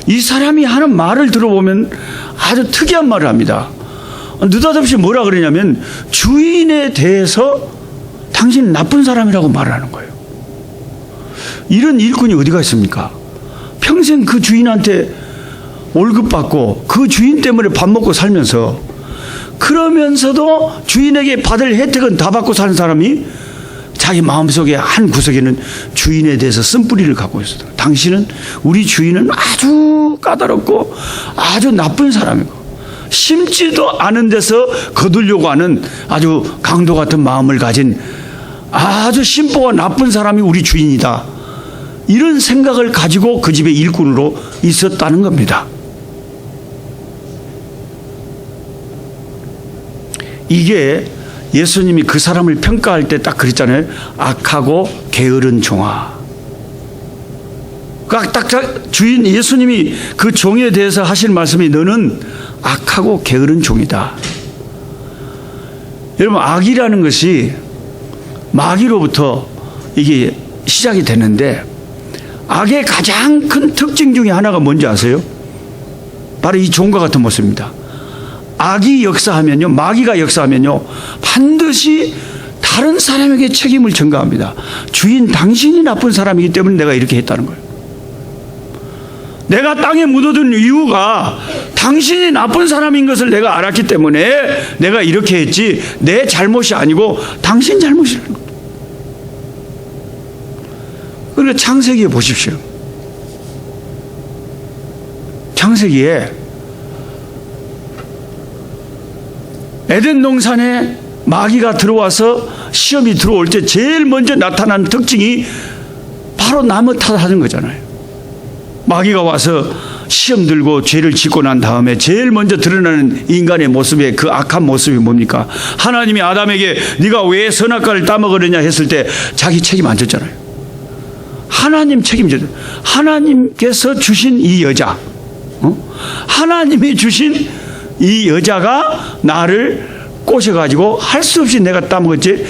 이 사람이 하는 말을 들어보면 아주 특이한 말을 합니다. 느닷없이 뭐라 그러냐면 주인에 대해서 당신은 나쁜 사람이라고 말하는 거예요. 이런 일꾼이 어디가 있습니까? 평생 그 주인한테 월급 받고 그 주인 때문에 밥 먹고 살면서 그러면서도 주인에게 받을 혜택은 다 받고 사는 사람이 자기 마음속에 한 구석에는 주인에 대해서 쓴뿌리를 갖고 있어요. 당신은 우리 주인은 아주 까다롭고 아주 나쁜 사람이고 심지도 않은 데서 거두려고 하는 아주 강도 같은 마음을 가진 아주 심보가 나쁜 사람이 우리 주인이다. 이런 생각을 가지고 그 집의 일꾼으로 있었다는 겁니다. 이게 예수님이 그 사람을 평가할 때 딱 그랬잖아요. 악하고 게으른 종아. 딱 주인 예수님이 그 종에 대해서 하신 말씀이 너는 악하고 게으른 종이다. 여러분 악이라는 것이 마귀로부터 이게 시작이 되는데 악의 가장 큰 특징 중에 하나가 뭔지 아세요? 바로 이 종과 같은 모습입니다. 악이 역사하면요, 마귀가 역사하면요, 반드시 다른 사람에게 책임을 전가합니다. 주인, 당신이 나쁜 사람이기 때문에 내가 이렇게 했다는 거예요. 내가 땅에 묻어둔 이유가 당신이 나쁜 사람인 것을 내가 알았기 때문에 내가 이렇게 했지, 내 잘못이 아니고 당신 잘못이라는 거예요. 그러니까 창세기에 보십시오. 창세기에 에덴 동산에 마귀가 들어와서 시험이 들어올 때 제일 먼저 나타난 특징이 바로 나무 탓하는 거잖아요. 마귀가 와서 시험 들고 죄를 짓고 난 다음에 제일 먼저 드러나는 인간의 모습의 그 악한 모습이 뭡니까? 하나님이 아담에게 네가 왜 선악과를 따먹으느냐 했을 때 자기 책임 안 졌잖아요. 하나님 책임져요. 하나님께서 주신 이 여자, 하나님이 주신 이 여자가 나를 꼬셔가지고 할 수 없이 내가 따먹었지,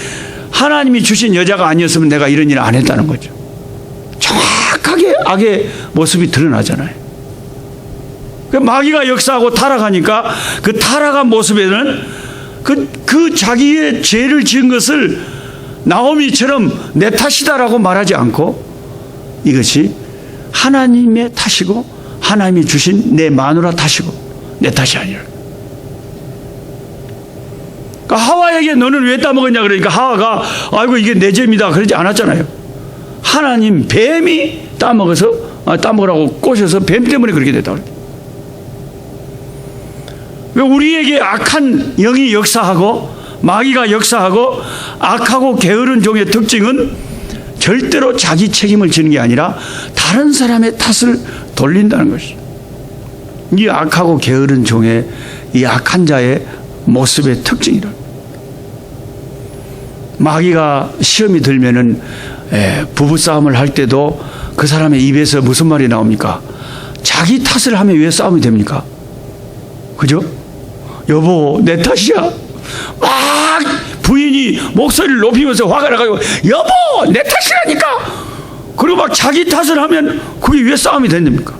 하나님이 주신 여자가 아니었으면 내가 이런 일을 안 했다는 거죠. 정확하게 악의 모습이 드러나잖아요. 마귀가 역사하고 타락하니까 그 타락한 모습에는 그 자기의 죄를 지은 것을 나오미처럼 내 탓이다라고 말하지 않고 이것이 하나님의 탓이고 하나님이 주신 내 마누라 탓이고 내 탓이 아니라. 그러니까 하와에게 너는 왜 따먹었냐 그러니까 하와가 아이고 이게 내 죄입니다 그러지 않았잖아요. 하나님 뱀이 따먹으라고 꼬셔서 뱀 때문에 그렇게 됐다고. 우리에게 악한 영이 역사하고 마귀가 역사하고 악하고 게으른 종의 특징은 절대로 자기 책임을 지는 게 아니라 다른 사람의 탓을 돌린다는 것이죠. 이 악하고 게으른 종의 이 악한 자의 모습의 특징이라. 마귀가 시험이 들면은 부부싸움을 할 때도 그 사람의 입에서 무슨 말이 나옵니까? 자기 탓을 하면 왜 싸움이 됩니까? 그죠? 여보 내 탓이야. 막 부인이 목소리를 높이면서 화가 나가지고 여보 내 탓이라니까. 그리고 막 자기 탓을 하면 그게 왜 싸움이 됩니까?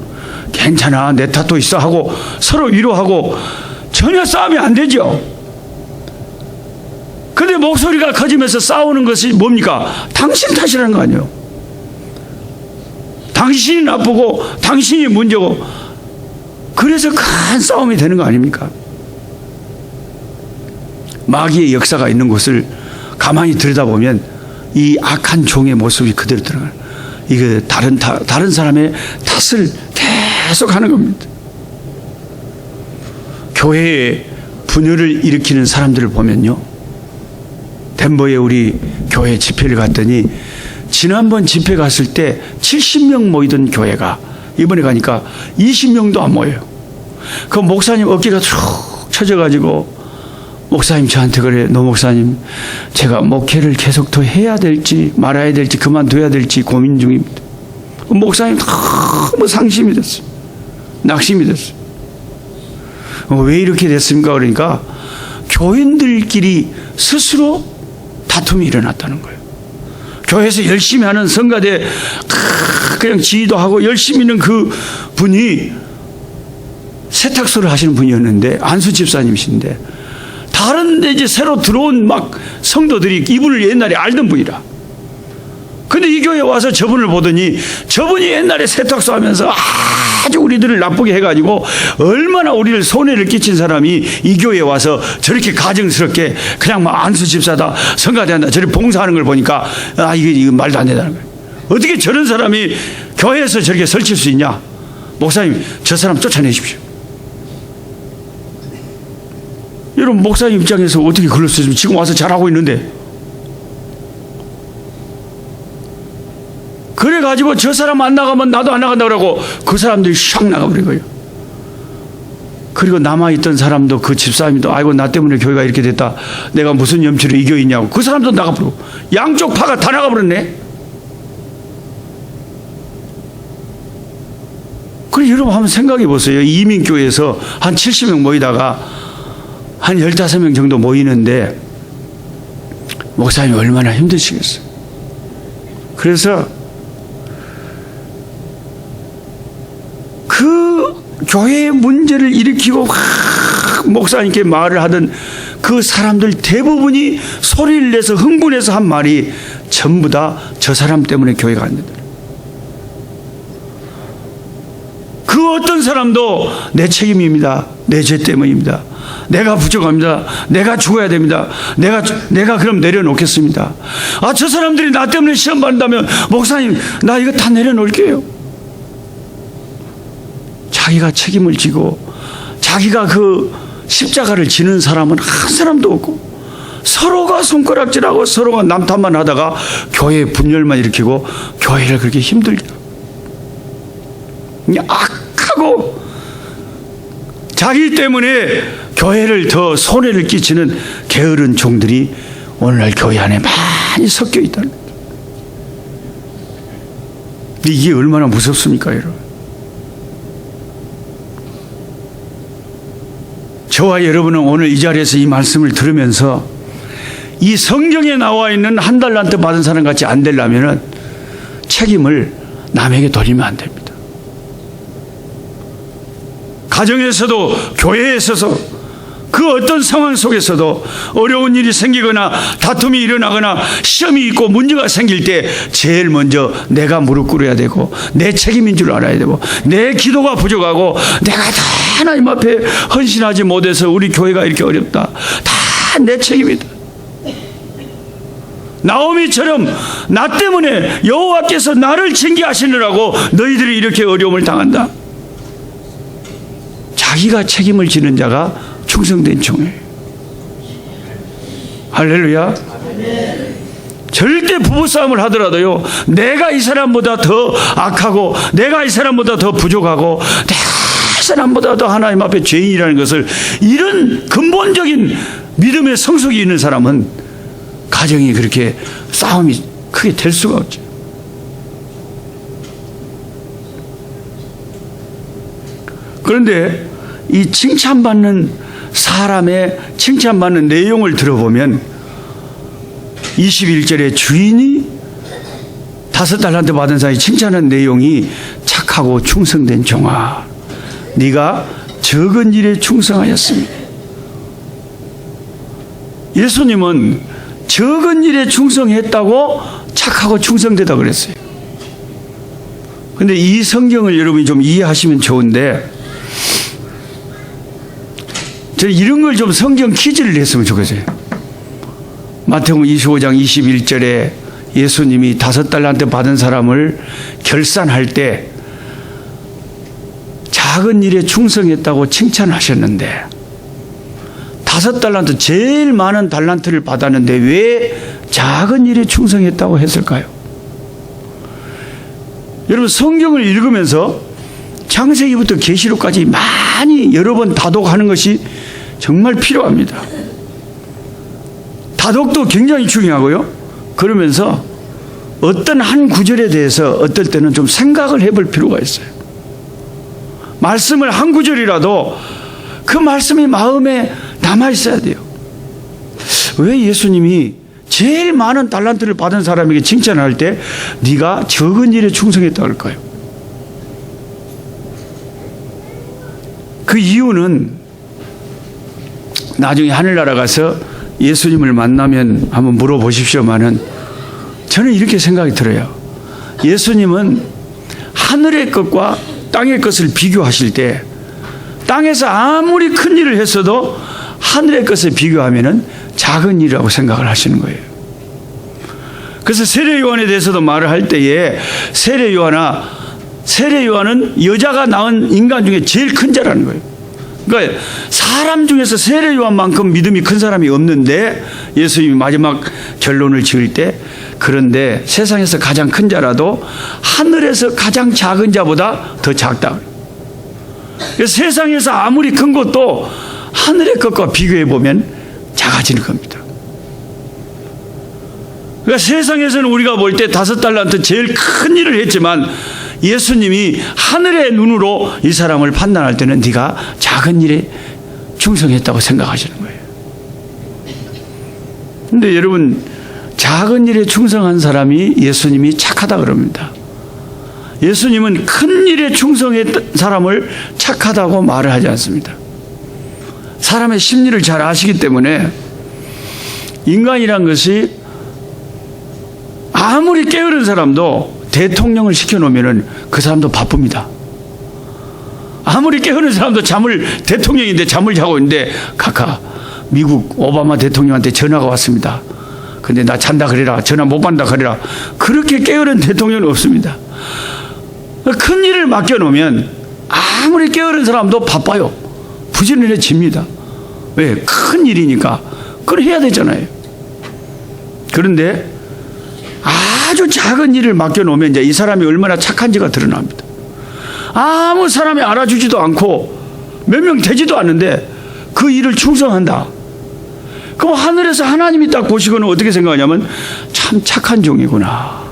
괜찮아 내 탓도 있어 하고 서로 위로하고 전혀 싸움이 안 되죠. 근데 목소리가 커지면서 싸우는 것이 뭡니까? 당신 탓이라는 거 아니에요. 당신이 나쁘고 당신이 문제고 그래서 큰 싸움이 되는 거 아닙니까? 마귀의 역사가 있는 곳을 가만히 들여다보면 이 악한 종의 모습이 그대로 들어가요. 이게 다른 사람의 탓을 계속 하는 겁니다. 교회에 분열을 일으키는 사람들을 보면요, 덴버에 우리 교회 집회를 갔더니 지난번 집회 갔을 때 70명 모이던 교회가 이번에 가니까 20명도 안 모여요. 그 목사님 어깨가 쭉 처져가지고 목사님 저한테 그래, 노 목사님 제가 목회를 계속 더 해야 될지 말아야 될지 그만둬야 될지 고민 중입니다. 그 목사님 너무 상심이 됐어요. 낙심이 됐어요. 왜 이렇게 됐습니까? 그러니까 교인들끼리 스스로 다툼이 일어났다는 거예요. 교회에서 열심히 하는 성가대 그냥 지휘도 하고 열심히 있는 그 분이 세탁소를 하시는 분이었는데 안수 집사님이신데 다른 데 이제 새로 들어온 막 성도들이 이분을 옛날에 알던 분이라. 근데 이 교회에 와서 저분을 보더니 저분이 옛날에 세탁소 하면서 아주 우리들을 나쁘게 해가지고 얼마나 우리를 손해를 끼친 사람이 이 교회에 와서 저렇게 가정스럽게 그냥 막 안수 집사다 성가대한다 저렇게 봉사하는 걸 보니까 이게 말도 안 된다는 거예요. 어떻게 저런 사람이 교회에서 저렇게 설칠 수 있냐. 목사님 저 사람 쫓아내십시오. 여러분 목사님 입장에서 어떻게 그럴 수 있습니까? 지금 와서 잘하고 있는데. 그래가지고 저 사람 안 나가면 나도 안 나간다고 그러고 그 사람들이 샥 나가버린 거예요. 그리고 남아있던 사람도 그 집사님도 아이고 나 때문에 교회가 이렇게 됐다. 내가 무슨 염치로 이 교회 있냐고 그 사람도 나가버리고 양쪽 파가 다 나가버렸네. 그래 여러분 한번 생각해 보세요. 이민교회에서 한 70명 모이다가 한 15명 정도 모이는데 목사님이 얼마나 힘드시겠어요. 그래서 그 교회의 문제를 일으키고 목사님께 말을 하던 그 사람들 대부분이 소리를 내서 흥분해서 한 말이 전부 다 저 사람 때문에 교회가 안 된다. 그 어떤 사람도 내 책임입니다. 내 죄 때문입니다. 내가 부족합니다. 내가 죽어야 됩니다. 내가 그럼 내려놓겠습니다. 아, 저 사람들이 나 때문에 시험 받는다면 목사님, 나 이거 다 내려놓을게요. 자기가 책임을 지고 자기가 그 십자가를 지는 사람은 한 사람도 없고, 서로가 손가락질하고 서로가 남탓만 하다가 교회에 분열만 일으키고 교회를 그렇게 힘들게 악하고 자기 때문에 교회를 더 손해를 끼치는 게으른 종들이 오늘날 교회 안에 많이 섞여 있다는 거예요. 이게 얼마나 무섭습니까, 여러분? 저와 여러분은 오늘 이 자리에서 이 말씀을 들으면서 이 성경에 나와 있는 한 달란트 받은 사람 같이 안 되려면 책임을 남에게 돌리면 안 됩니다. 가정에서도 교회에 있어서 그 어떤 상황 속에서도 어려운 일이 생기거나 다툼이 일어나거나 시험이 있고 문제가 생길 때 제일 먼저 내가 무릎 꿇어야 되고 내 책임인 줄 알아야 되고 내 기도가 부족하고 내가 다 하나님 앞에 헌신하지 못해서 우리 교회가 이렇게 어렵다. 다 내 책임이다. 나오미처럼 나 때문에 여호와께서 나를 징계하시느라고 너희들이 이렇게 어려움을 당한다. 자기가 책임을 지는 자가 충성된 종이에요. 할렐루야. 절대 부부싸움을 하더라도요, 내가 이 사람보다 더 악하고 내가 이 사람보다 더 부족하고 내가 이 사람보다 더 하나님 앞에 죄인이라는 것을, 이런 근본적인 믿음의 성숙이 있는 사람은 가정이 그렇게 싸움이 크게 될 수가 없죠. 그런데 이 칭찬받는 사람의 칭찬받는 내용을 들어보면 21절에 주인이 5달란트 받은 사람이 칭찬한 내용이 착하고 충성된 종아, 네가 적은 일에 충성하였습니다. 예수님은 적은 일에 충성했다고 착하고 충성되다고 그랬어요. 그런데 이 성경을 여러분이 좀 이해하시면 좋은데, 저는 이런 걸 좀 성경 퀴즈를 냈으면 좋겠어요. 마태복음 25장 21절에 예수님이 5달란트 받은 사람을 결산할 때 작은 일에 충성했다고 칭찬하셨는데, 5달란트, 제일 많은 달란트를 받았는데 왜 작은 일에 충성했다고 했을까요? 여러분, 성경을 읽으면서 창세기부터 계시록까지 많이 여러 번 다독하는 것이 정말 필요합니다. 다독도 굉장히 중요하고요. 그러면서 어떤 한 구절에 대해서 어떨 때는 좀 생각을 해볼 필요가 있어요. 말씀을 한 구절이라도 그 말씀이 마음에 남아 있어야 돼요. 왜 예수님이 제일 많은 달란트를 받은 사람에게 칭찬할 때 네가 적은 일에 충성했다고 할까요? 그 이유는 나중에 하늘나라 가서 예수님을 만나면 한번 물어보십시오만은 저는 이렇게 생각이 들어요. 예수님은 하늘의 것과 땅의 것을 비교하실 때 땅에서 아무리 큰 일을 했어도 하늘의 것에 비교하면은 작은 일이라고 생각을 하시는 거예요. 그래서 세례 요한에 대해서도 말을 할 때에 세례 요한은 여자가 낳은 인간 중에 제일 큰 자라는 거예요. 그러니까 사람 중에서 세례 요한만큼 믿음이 큰 사람이 없는데 예수님이 마지막 결론을 지을 때, 그런데 세상에서 가장 큰 자라도 하늘에서 가장 작은 자보다 더 작다. 그래서 세상에서 아무리 큰 것도 하늘의 것과 비교해 보면 작아지는 겁니다. 그러니까 세상에서는 우리가 볼 때 5달란트 제일 큰 일을 했지만 예수님이 하늘의 눈으로 이 사람을 판단할 때는 네가 작은 일에 충성했다고 생각하시는 거예요. 그런데 여러분, 작은 일에 충성한 사람이 예수님이 착하다 그럽니다. 예수님은 큰 일에 충성했던 사람을 착하다고 말을 하지 않습니다. 사람의 심리를 잘 아시기 때문에 인간이란 것이 아무리 게으른 사람도 대통령을 시켜놓으면 그 사람도 바쁩니다. 아무리 게으른 사람도 대통령인데 잠을 자고 있는데 카카 미국 오바마 대통령한테 전화가 왔습니다. 근데 나 잔다 그래라. 전화 못 받는다 그래라. 그렇게 게으른 대통령은 없습니다. 큰 일을 맡겨놓으면 아무리 게으른 사람도 바빠요. 부지런해집니다. 왜? 큰 일이니까. 그걸 해야 되잖아요. 그런데 아주 작은 일을 맡겨놓으면 이제 이 사람이 얼마나 착한지가 드러납니다. 아무 사람이 알아주지도 않고 몇 명 되지도 않는데 그 일을 충성한다. 그럼 하늘에서 하나님이 딱 보시고는 어떻게 생각하냐면 참 착한 종이구나.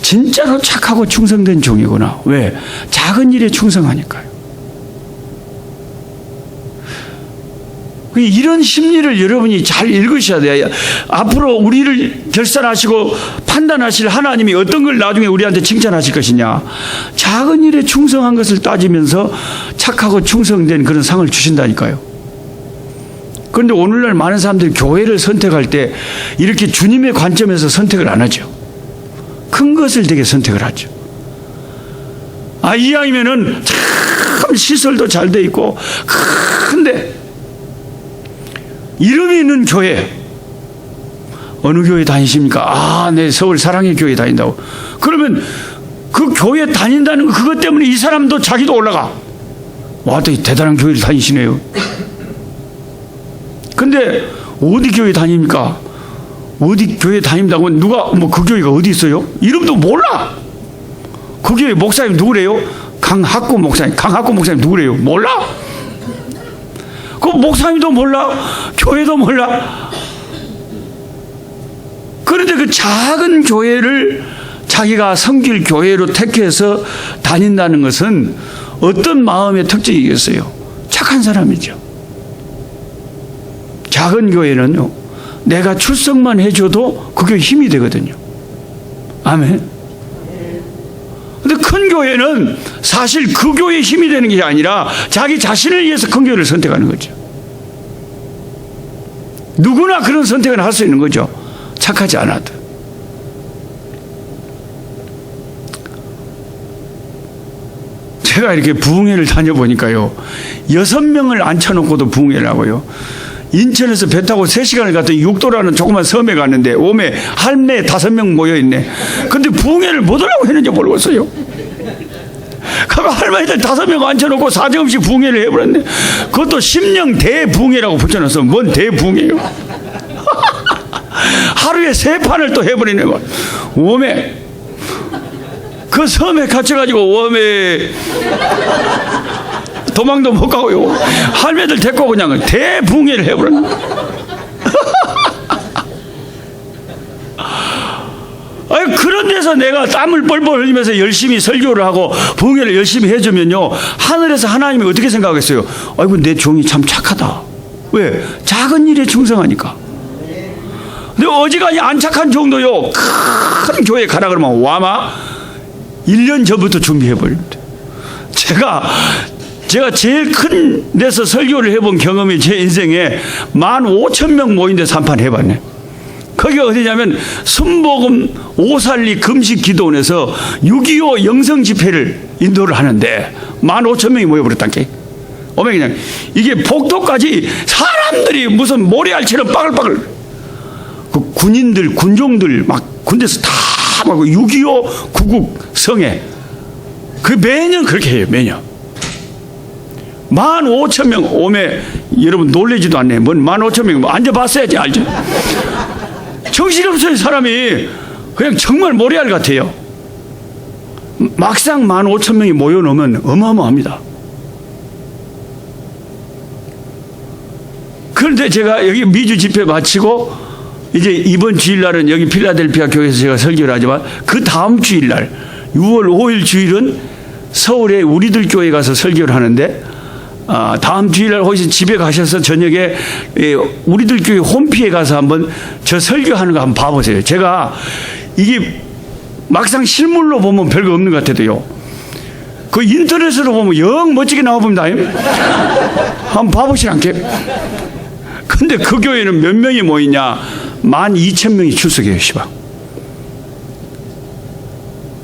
진짜로 착하고 충성된 종이구나. 왜? 작은 일에 충성하니까요. 이런 심리를 여러분이 잘 읽으셔야 돼요. 앞으로 우리를 결산하시고 판단하실 하나님이 어떤 걸 나중에 우리한테 칭찬하실 것이냐. 작은 일에 충성한 것을 따지면서 착하고 충성된 그런 상을 주신다니까요. 그런데 오늘날 많은 사람들이 교회를 선택할 때 이렇게 주님의 관점에서 선택을 안 하죠. 큰 것을 되게 선택을 하죠. 이왕이면은 참 시설도 잘 돼 있고 큰데 이름이 있는 교회. 어느 교회 다니십니까? 네, 서울 사랑의 교회 다닌다고. 그러면 그 교회 다닌다는 거 그것 때문에 이 사람도 자기도 올라가. 와, 또 대단한 교회를 다니시네요. 근데 어디 교회 다닙니까? 어디 교회 다닌다고 누가 그 교회가 어디 있어요? 이름도 몰라. 그 교회 목사님 누구래요? 강학구 목사님. 강학구 목사님 누구래요? 몰라. 그 목사님도 몰라. 교회도 몰라. 그런데 그 작은 교회를 자기가 섬길 교회로 택해서 다닌다는 것은 어떤 마음의 특징이겠어요? 착한 사람이죠. 작은 교회는요, 내가 출석만 해줘도 그게 힘이 되거든요. 아멘. 근데 큰 교회는 사실 그 교회에 힘이 되는 게 아니라 자기 자신을 위해서 큰 교회를 선택하는 거죠. 누구나 그런 선택을 할 수 있는 거죠. 착하지 않아도. 제가 이렇게 부흥회를 다녀보니까요, 6명을 앉혀놓고도 부흥회를 하고요. 인천에서 배 타고 3시간을 갔더니 육도라는 조그만 섬에 갔는데 오메 할매 5명 모여있네. 근데 부흥회를 뭐더라고 했는지 모르겠어요. 그럼 할머니들 5명 앉혀놓고 사정없이 부흥회를 해버렸네. 그것도 심령 대부흥회라고 붙여놨어. 뭔 대부흥회요? 하루에 3판을 또 해버리네. 오메 그 섬에 갇혀가지고 오메 도망도 못 가고요. 할매들 데리고 그냥 대부흥회를 해버렸네. 그런 데서 내가 땀을 뻘뻘 흘리면서 열심히 설교를 하고 부흥회를 열심히 해주면요, 하늘에서 하나님이 어떻게 생각하겠어요? 아이고 내 종이 참 착하다. 왜? 작은 일에 충성하니까. 근데 어지간히 안 착한 종도요, 큰 교회 가라 그러면 와마 1년 전부터 준비해버립니다. 제가 제일 큰 데서 설교를 해본 경험이 제 인생에 15,000명 모인 데서 한 판 해봤네. 거기가 어디냐면 순복음 오살리 금식기도원에서 6.25 영성 집회를 인도를 하는데 15,000명이 모여버렸단게. 오면 그냥 이게 복도까지 사람들이 무슨 모래알처럼 빠글빠글, 그 군인들 군종들 막 군대에서 다 막 6.25 구국성에 그 매년 그렇게 해요. 매년 15,000명 오면 여러분 놀라지도 않네. 뭔 15,000명 앉아봤어야지 알죠. 정신없어요. 사람이 그냥 정말 모래알 같아요. 막상 15,000명이 모여놓으면 어마어마합니다. 그런데 제가 여기 미주 집회 마치고 이제 이번 주일날은 여기 필라델피아 교회에서 제가 설교를 하지만 그 다음 주일날 6월 5일 주일은 서울에 우리들 교회 가서 설교를 하는데 다음 주일날 혹시 집에 가셔서 저녁에 우리들 교회 홈피에 가서 한번 저 설교하는 거 한번 봐보세요. 제가 이게 막상 실물로 보면 별거 없는 것 같아도요. 그 인터넷으로 보면 영 멋지게 나와봅니다. 한번 봐보시라니까. 근데 그 교회는 몇 명이 모이냐? 12,000명이 출석해요, 시방.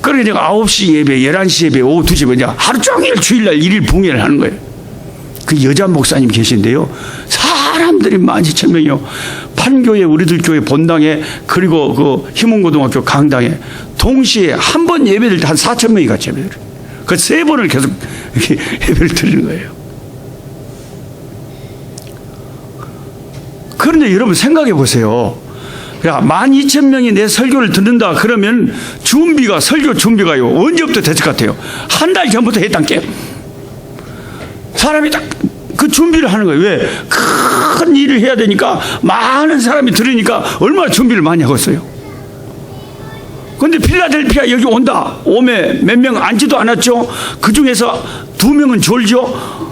그러니까 9시 예배, 11시 예배, 오후 2시 예배, 하루 종일 주일날 1일 붕해를 하는 거예요. 그 여자 목사님 계신데요. 사람들이 12,000명이요. 판교에 우리들 교회 본당에 그리고 그 희문고등학교 강당에 동시에 한 번 예배를 한 4,000명이 같이 예배를 해요. 그 3번을 계속 이렇게 예배를 드리는 거예요. 그런데 여러분 생각해 보세요. 야, 12,000명이 내 설교를 듣는다 그러면 준비가, 설교 준비가요. 언제부터 됐을 것 같아요? 한 달 전부터 했단 게. 사람이 딱 그 준비를 하는 거예요. 왜? 큰 일을 해야 되니까 많은 사람이 들으니까 얼마나 준비를 많이 하겠어요. 근데 필라델피아 여기 온다. 오면 몇 명 앉지도 않았죠. 그 중에서 2명은 졸죠.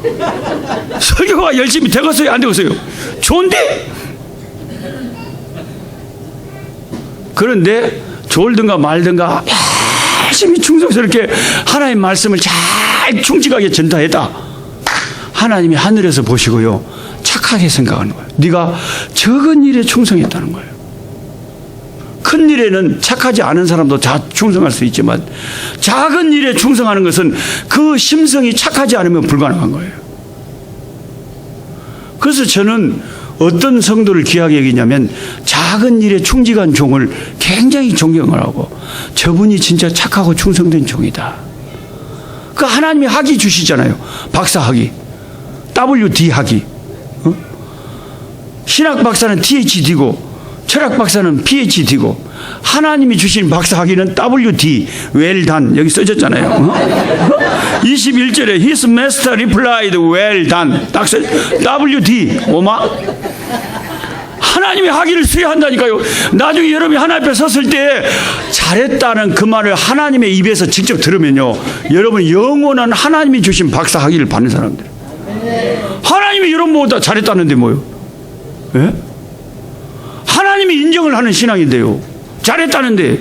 설교가 열심히 되겠어요? 안 되겠어요? 좋은데? 그런데 졸든가 말든가 열심히 충성스럽게 하나님의 말씀을 잘 충직하게 전달했다. 하나님이 하늘에서 보시고요. 착하게 생각하는 거예요. 네가 적은 일에 충성했다는 거예요. 큰 일에는 착하지 않은 사람도 충성할 수 있지만 작은 일에 충성하는 것은 그 심성이 착하지 않으면 불가능한 거예요. 그래서 저는 어떤 성도를 귀하게 여기냐면 작은 일에 충직한 종을 굉장히 존경을 하고 저분이 진짜 착하고 충성된 종이다. 그 하나님이 학위 주시잖아요. 박사 학위, WD 학위. 신학 박사는 THD고 철학 박사는 PhD고 하나님이 주신 박사 학위는 WD, well done. 여기 써졌잖아요. 21절에 His master replied, well done. 딱 써, WD, 오마. 하나님의 학위를 수여한다니까요. 나중에 여러분이 하나님 앞에 섰을 때 잘했다는 그 말을 하나님의 입에서 직접 들으면요. 여러분 영원한 하나님이 주신 박사 학위를 받는 사람들. 하나님이 여러분 보다 잘했다는데 뭐요? 예? 하나님이 인정을 하는 신앙인데요. 잘했다는데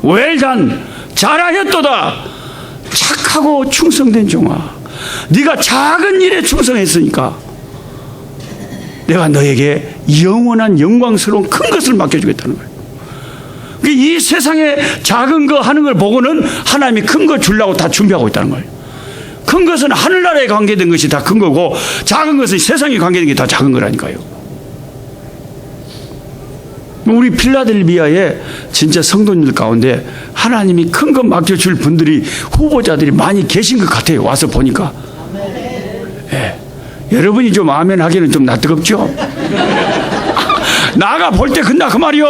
웰단 잘하였도다. 착하고 충성된 종아, 네가 작은 일에 충성했으니까 내가 너에게 영원한 영광스러운 큰 것을 맡겨주겠다는 거예요. 이 세상에 작은 거 하는 걸 보고는 하나님이 큰 거 주려고 다 준비하고 있다는 거예요. 큰 것은 하늘나라에 관계된 것이 다 큰 거고 작은 것은 세상에 관계된 게 다 작은 거라니까요. 우리 필라델비아에 진짜 성도님들 가운데 하나님이 큰 것 맡겨줄 분들이, 후보자들이 많이 계신 것 같아요. 와서 보니까. 예. 여러분이 좀 아멘 하기는 좀 낯뜨겁죠? 나가 볼 때 근다 그 말이요.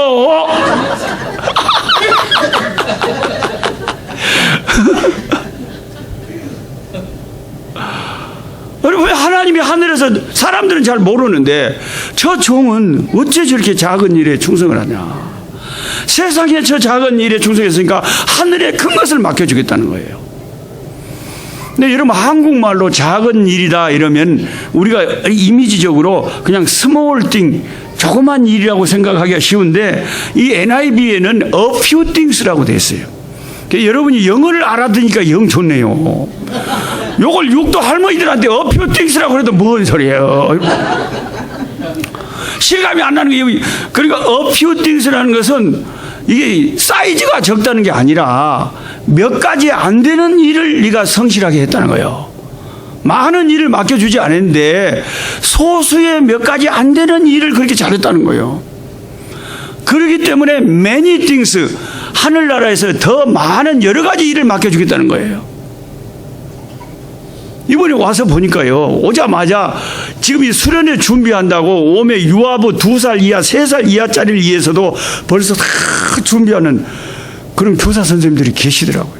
여러분, 하나님이 하늘에서, 사람들은 잘 모르는데 저 종은 어째 저렇게 작은 일에 충성을 하냐. 세상에 저 작은 일에 충성했으니까 하늘에 큰 것을 맡겨주겠다는 거예요. 근데 여러분, 한국말로 작은 일이다 이러면 우리가 이미지적으로 그냥 스몰 띵, 조그만 일이라고 생각하기가 쉬운데 이 NIV에는 a few things라고 되어 있어요. 여러분이 영어를 알아듣으니까 영 좋네요. 요걸 육도 할머니들한테 a few things라고 해도 뭔 소리예요. 실감이 안 나는 게, 그러니까 a few things라는 것은 이게 사이즈가 적다는 게 아니라 몇 가지 안 되는 일을 네가 성실하게 했다는 거예요. 많은 일을 맡겨주지 않았는데 소수의 몇 가지 안 되는 일을 그렇게 잘했다는 거예요. 그렇기 때문에 many things, 하늘나라에서 더 많은 여러 가지 일을 맡겨주겠다는 거예요. 이번에 와서 보니까요, 오자마자 지금 이 수련회 준비한다고 오메 유아부 2살 이하, 3살 이하짜리를 위해서도 벌써 다 준비하는 그런 교사 선생님들이 계시더라고요.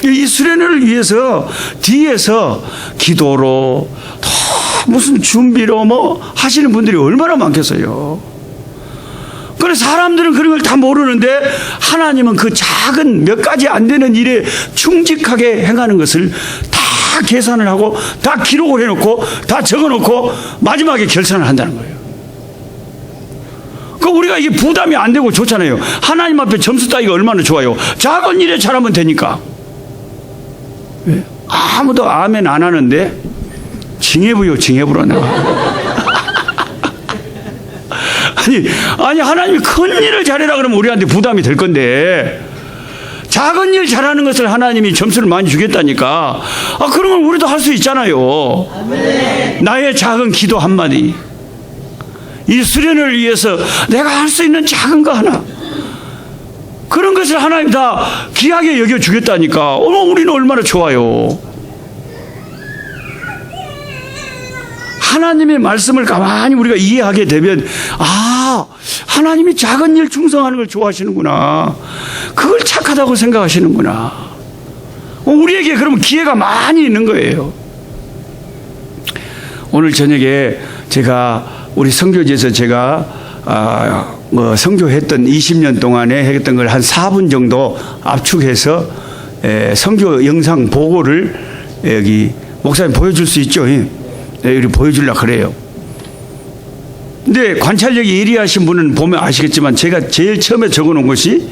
이 수련회를 위해서 뒤에서 기도로 또 무슨 준비로 뭐 하시는 분들이 얼마나 많겠어요. 그래서 사람들은 그런 걸 다 모르는데 하나님은 그 작은 몇 가지 안 되는 일에 충직하게 행하는 것을 다 계산을 하고 다 기록을 해놓고 다 적어놓고 마지막에 결산을 한다는 거예요. 그 우리가 이게 부담이 안 되고 좋잖아요. 하나님 앞에 점수 따기가 얼마나 좋아요. 작은 일에 잘하면 되니까. 왜? 아무도 아멘 안 하는데 징해부요 징해부로 내가. 아니 하나님이 큰 일을 잘해라 그러면 우리한테 부담이 될 건데 작은 일 잘하는 것을 하나님이 점수를 많이 주겠다니까. 그러면 우리도 할 수 있잖아요. 아멘. 나의 작은 기도 한마디, 이 수련을 위해서 내가 할 수 있는 작은 거 하나, 그런 것을 하나님 다 귀하게 여겨주겠다니까. 우리는 얼마나 좋아요. 하나님의 말씀을 가만히 우리가 이해하게 되면 하나님이 작은 일 충성하는 걸 좋아하시는구나. 그걸 착하다고 생각하시는구나. 우리에게 그러면 기회가 많이 있는 거예요. 오늘 저녁에 제가 우리 선교지에서 제가 선교했던 20년 동안에 했던 걸 한 4분 정도 압축해서 선교 영상 보고를 여기 목사님 보여줄 수 있죠? 여기 보여주려고 그래요. 근데 관찰력이 예리하신 분은 보면 아시겠지만 제가 제일 처음에 적어놓은 것이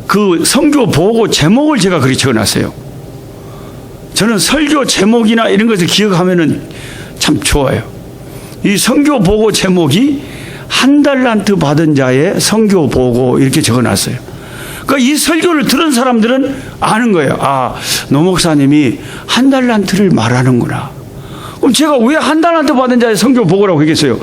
그 선교 보고 제목을 제가 그렇게 적어놨어요. 저는 설교 제목이나 이런 것을 기억하면은 참 좋아요. 이 선교 보고 제목이 한 달란트 받은 자의 선교 보고 이렇게 적어놨어요. 그러니까 이 설교를 들은 사람들은 아는 거예요. 노 목사님이 한 달란트를 말하는구나. 그럼 제가 왜 한 달란트 받은 자의 선교 보고라고 했겠어요?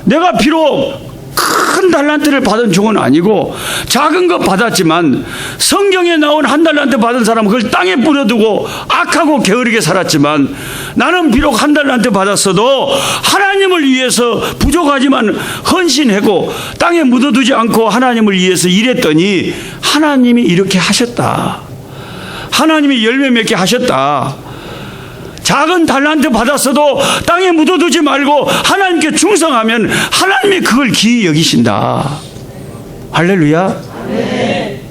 내가 비록 큰 달란트를 받은 종은 아니고 작은 것 받았지만 성경에 나온 한 달란트 받은 사람은 그걸 땅에 뿌려두고 악하고 게으르게 살았지만 나는 비록 한 달란트 받았어도 하나님을 위해서 부족하지만 헌신하고 땅에 묻어두지 않고 하나님을 위해서 일했더니 하나님이 이렇게 하셨다. 하나님이 열매 맺게 하셨다. 작은 달란트 받았어도 땅에 묻어두지 말고 하나님께 충성하면 하나님이 그걸 기이 여기신다. 할렐루야. 네.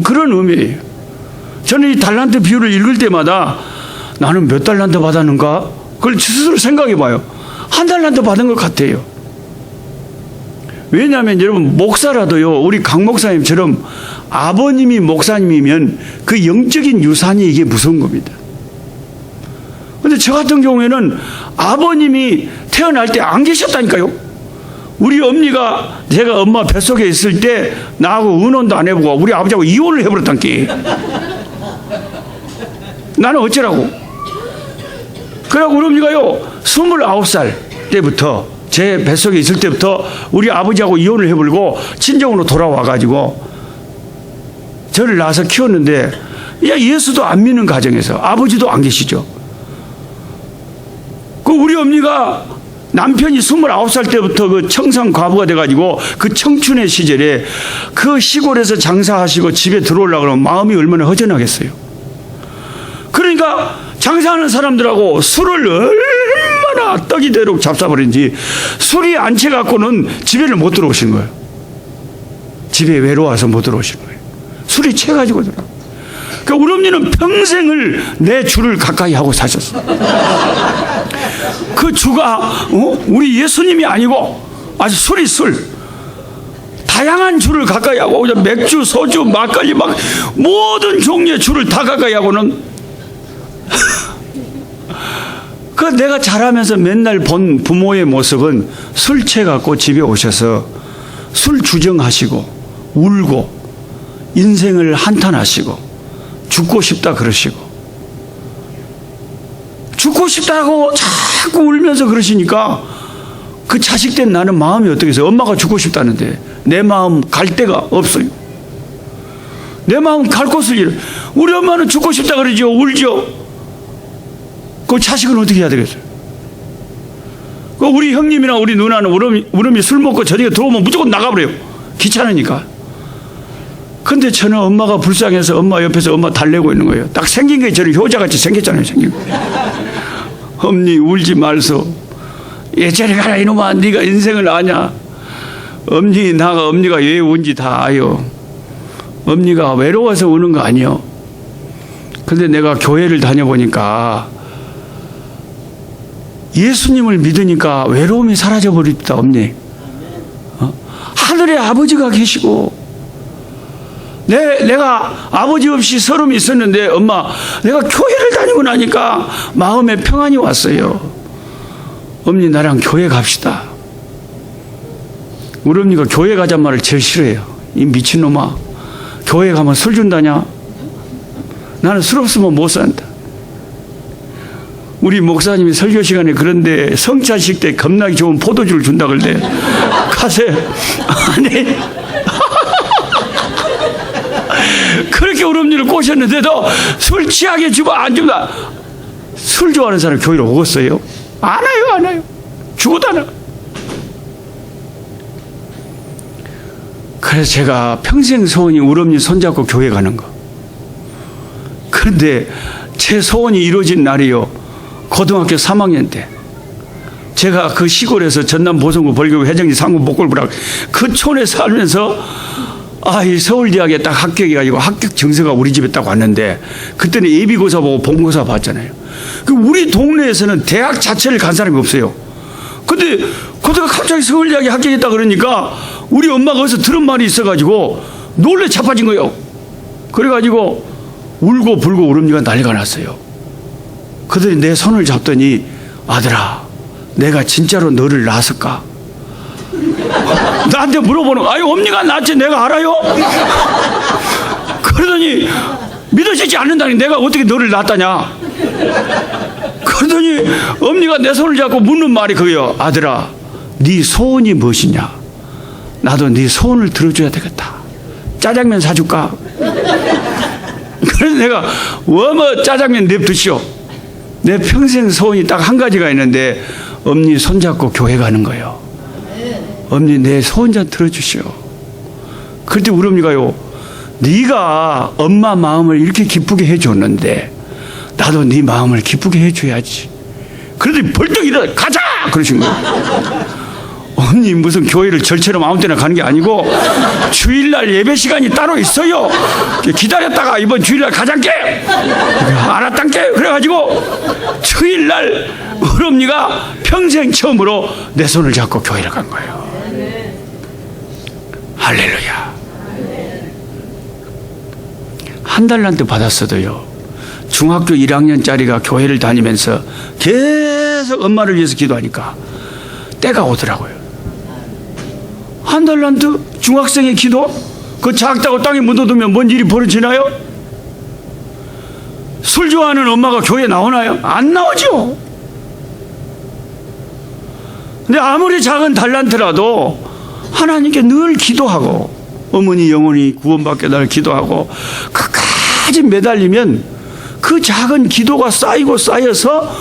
그런 의미예요. 저는 이 달란트 비유를 읽을 때마다 나는 몇 달란트 받았는가? 그걸 스스로 생각해 봐요. 한 달란트 받은 것 같아요. 왜냐하면 여러분 목사라도요, 우리 강 목사님처럼 아버님이 목사님이면 그 영적인 유산이 이게 무서운 겁니다. 근데 저 같은 경우에는 아버님이 태어날 때 안 계셨다니까요. 우리 엄니가 제가 엄마 뱃속에 있을 때 나하고 의논도 안 해보고 우리 아버지하고 이혼을 해버렸단께. 나는 어쩌라고. 그래갖고 우리 엄니가요 29살 때부터 제 뱃속에 있을 때부터 우리 아버지하고 이혼을 해버리고 친정으로 돌아와가지고 저를 낳아서 키웠는데 예수도 안 믿는 가정에서 아버지도 안 계시죠. 우리 엄니가 남편이 29살 때부터 그 청산 과부가 돼가지고 그 청춘의 시절에 그 시골에서 장사하시고 집에 들어오려고 그러면 마음이 얼마나 허전하겠어요. 그러니까 장사하는 사람들하고 술을 얼마나 떡이 되도록 잡숴버린지 술이 안 채갖고는 집에를 못 들어오신 거예요. 집에 외로워서 못 들어오신 거예요. 술이 채가지고 들어. 그러니까 우리 엄니는 평생을 내 주를 가까이 하고 사셨어. 그 주가 우리 예수님이 아니고 아주 술 다양한 주를 가까이 하고 맥주, 소주, 막걸리 막 모든 종류의 주를 다 가까이 하고는 그 내가 자라면서 맨날 본 부모의 모습은 술 취해갖고 집에 오셔서 술 주정하시고 울고 인생을 한탄하시고 죽고 싶다 그러시고 죽고 싶다고 자꾸 울면서 그러시니까 그 자식된 나는 마음이 어떻게 해서 엄마가 죽고 싶다는데 내 마음 갈 데가 없어요. 내 마음 갈 곳을 잃어. 우리 엄마는 죽고 싶다 그러죠. 울죠. 그 자식은 어떻게 해야 되겠어요? 그 우리 형님이나 우리 누나는 우리 술 먹고 저녁에 들어오면 무조건 나가버려요. 귀찮으니까. 근데 저는 엄마가 불쌍해서 엄마 옆에서 엄마 달래고 있는 거예요. 딱 생긴 게 저는 효자같이 생겼잖아요. 생긴 거. 엄니 울지 말소. 예전에 가라 이놈아. 네가 인생을 아냐. 엄니가 왜 운지 다 아요. 엄니가 외로워서 우는 거 아니요. 근데 내가 교회를 다녀보니까 예수님을 믿으니까 외로움이 사라져버렸다, 없니? 하늘에 아버지가 계시고, 내가 아버지 없이 서름이 있었는데, 엄마, 내가 교회를 다니고 나니까 마음에 평안이 왔어요. 엄니, 나랑 교회 갑시다. 우리 엄니가 교회 가잔 말을 제일 싫어해요. 이 미친놈아, 교회 가면 술 준다냐? 나는 술 없으면 못 산다. 우리 목사님이 설교 시간에 그런데 성찬식 때 겁나게 좋은 포도주를 준다 그러대. 가세요. 아니. 그렇게 우리 엄니를 꼬셨는데도 술 취하게 주면 안 준다. 술 좋아하는 사람 교회로 오겠어요? 안 와요, 안 와요. 죽어도 안 와. 그래서 제가 평생 소원이 우리 엄니 손잡고 교회 가는 거. 그런데 제 소원이 이루어진 날이요. 고등학교 3학년 때 제가 그 시골에서 전남 보성구 벌교구 회정리 상구 목골부락 그 촌에 살면서 이 서울대학에 딱 합격해가지고 합격 증서가 우리 집에 딱 왔는데 그때는 예비고사 보고 본고사 봤잖아요. 우리 동네에서는 대학 자체를 간 사람이 없어요. 근데 그때가 갑자기 서울대학에 합격했다 그러니까 우리 엄마가 어디서 들은 말이 있어가지고 놀래 자빠진 거예요. 그래가지고 울고 불고 우리 엄니가 난리가 났어요. 그들이 내 손을 잡더니 아들아, 내가 진짜로 너를 낳았을까? 나한테 물어보는 거야. 엄니가 낳았지 내가 알아요? 그러더니 믿어지지 않는다니 내가 어떻게 너를 낳았다냐? 그러더니 엄니가 내 손을 잡고 묻는 말이 그거예요. 아들아, 네 소원이 무엇이냐? 나도 네 소원을 들어줘야 되겠다. 짜장면 사줄까? 그래서 내가 짜장면 냅두시오. 내 평생 소원이 딱 한 가지가 있는데 엄니 손잡고 교회 가는 거예요. 엄니 내 소원 좀 들어주시오. 그때 우리 엄니가요, 네가 엄마 마음을 이렇게 기쁘게 해줬는데 나도 네 마음을 기쁘게 해줘야지. 그러더니 벌떡 일어나 가자 그러신 거예요. 언니 무슨 교회를 절처럼 아무 때나 가는 게 아니고 주일날 예배 시간이 따로 있어요. 기다렸다가 이번 주일날 가자께 알았단께. 그래가지고 주일날 우리 엄니가 평생 처음으로 내 손을 잡고 교회를 간 거예요. 할렐루야. 한 달란트 받았어도요, 중학교 1학년짜리가 교회를 다니면서 계속 엄마를 위해서 기도하니까 때가 오더라고요. 한 달란트 중학생의 기도? 그 작다고 땅에 묻어두면 뭔 일이 벌어지나요? 술 좋아하는 엄마가 교회에 나오나요? 안 나오죠. 근데 아무리 작은 달란트라도 하나님께 늘 기도하고 어머니 영혼이 구원받게 날 기도하고 끝까지 매달리면 그 작은 기도가 쌓이고 쌓여서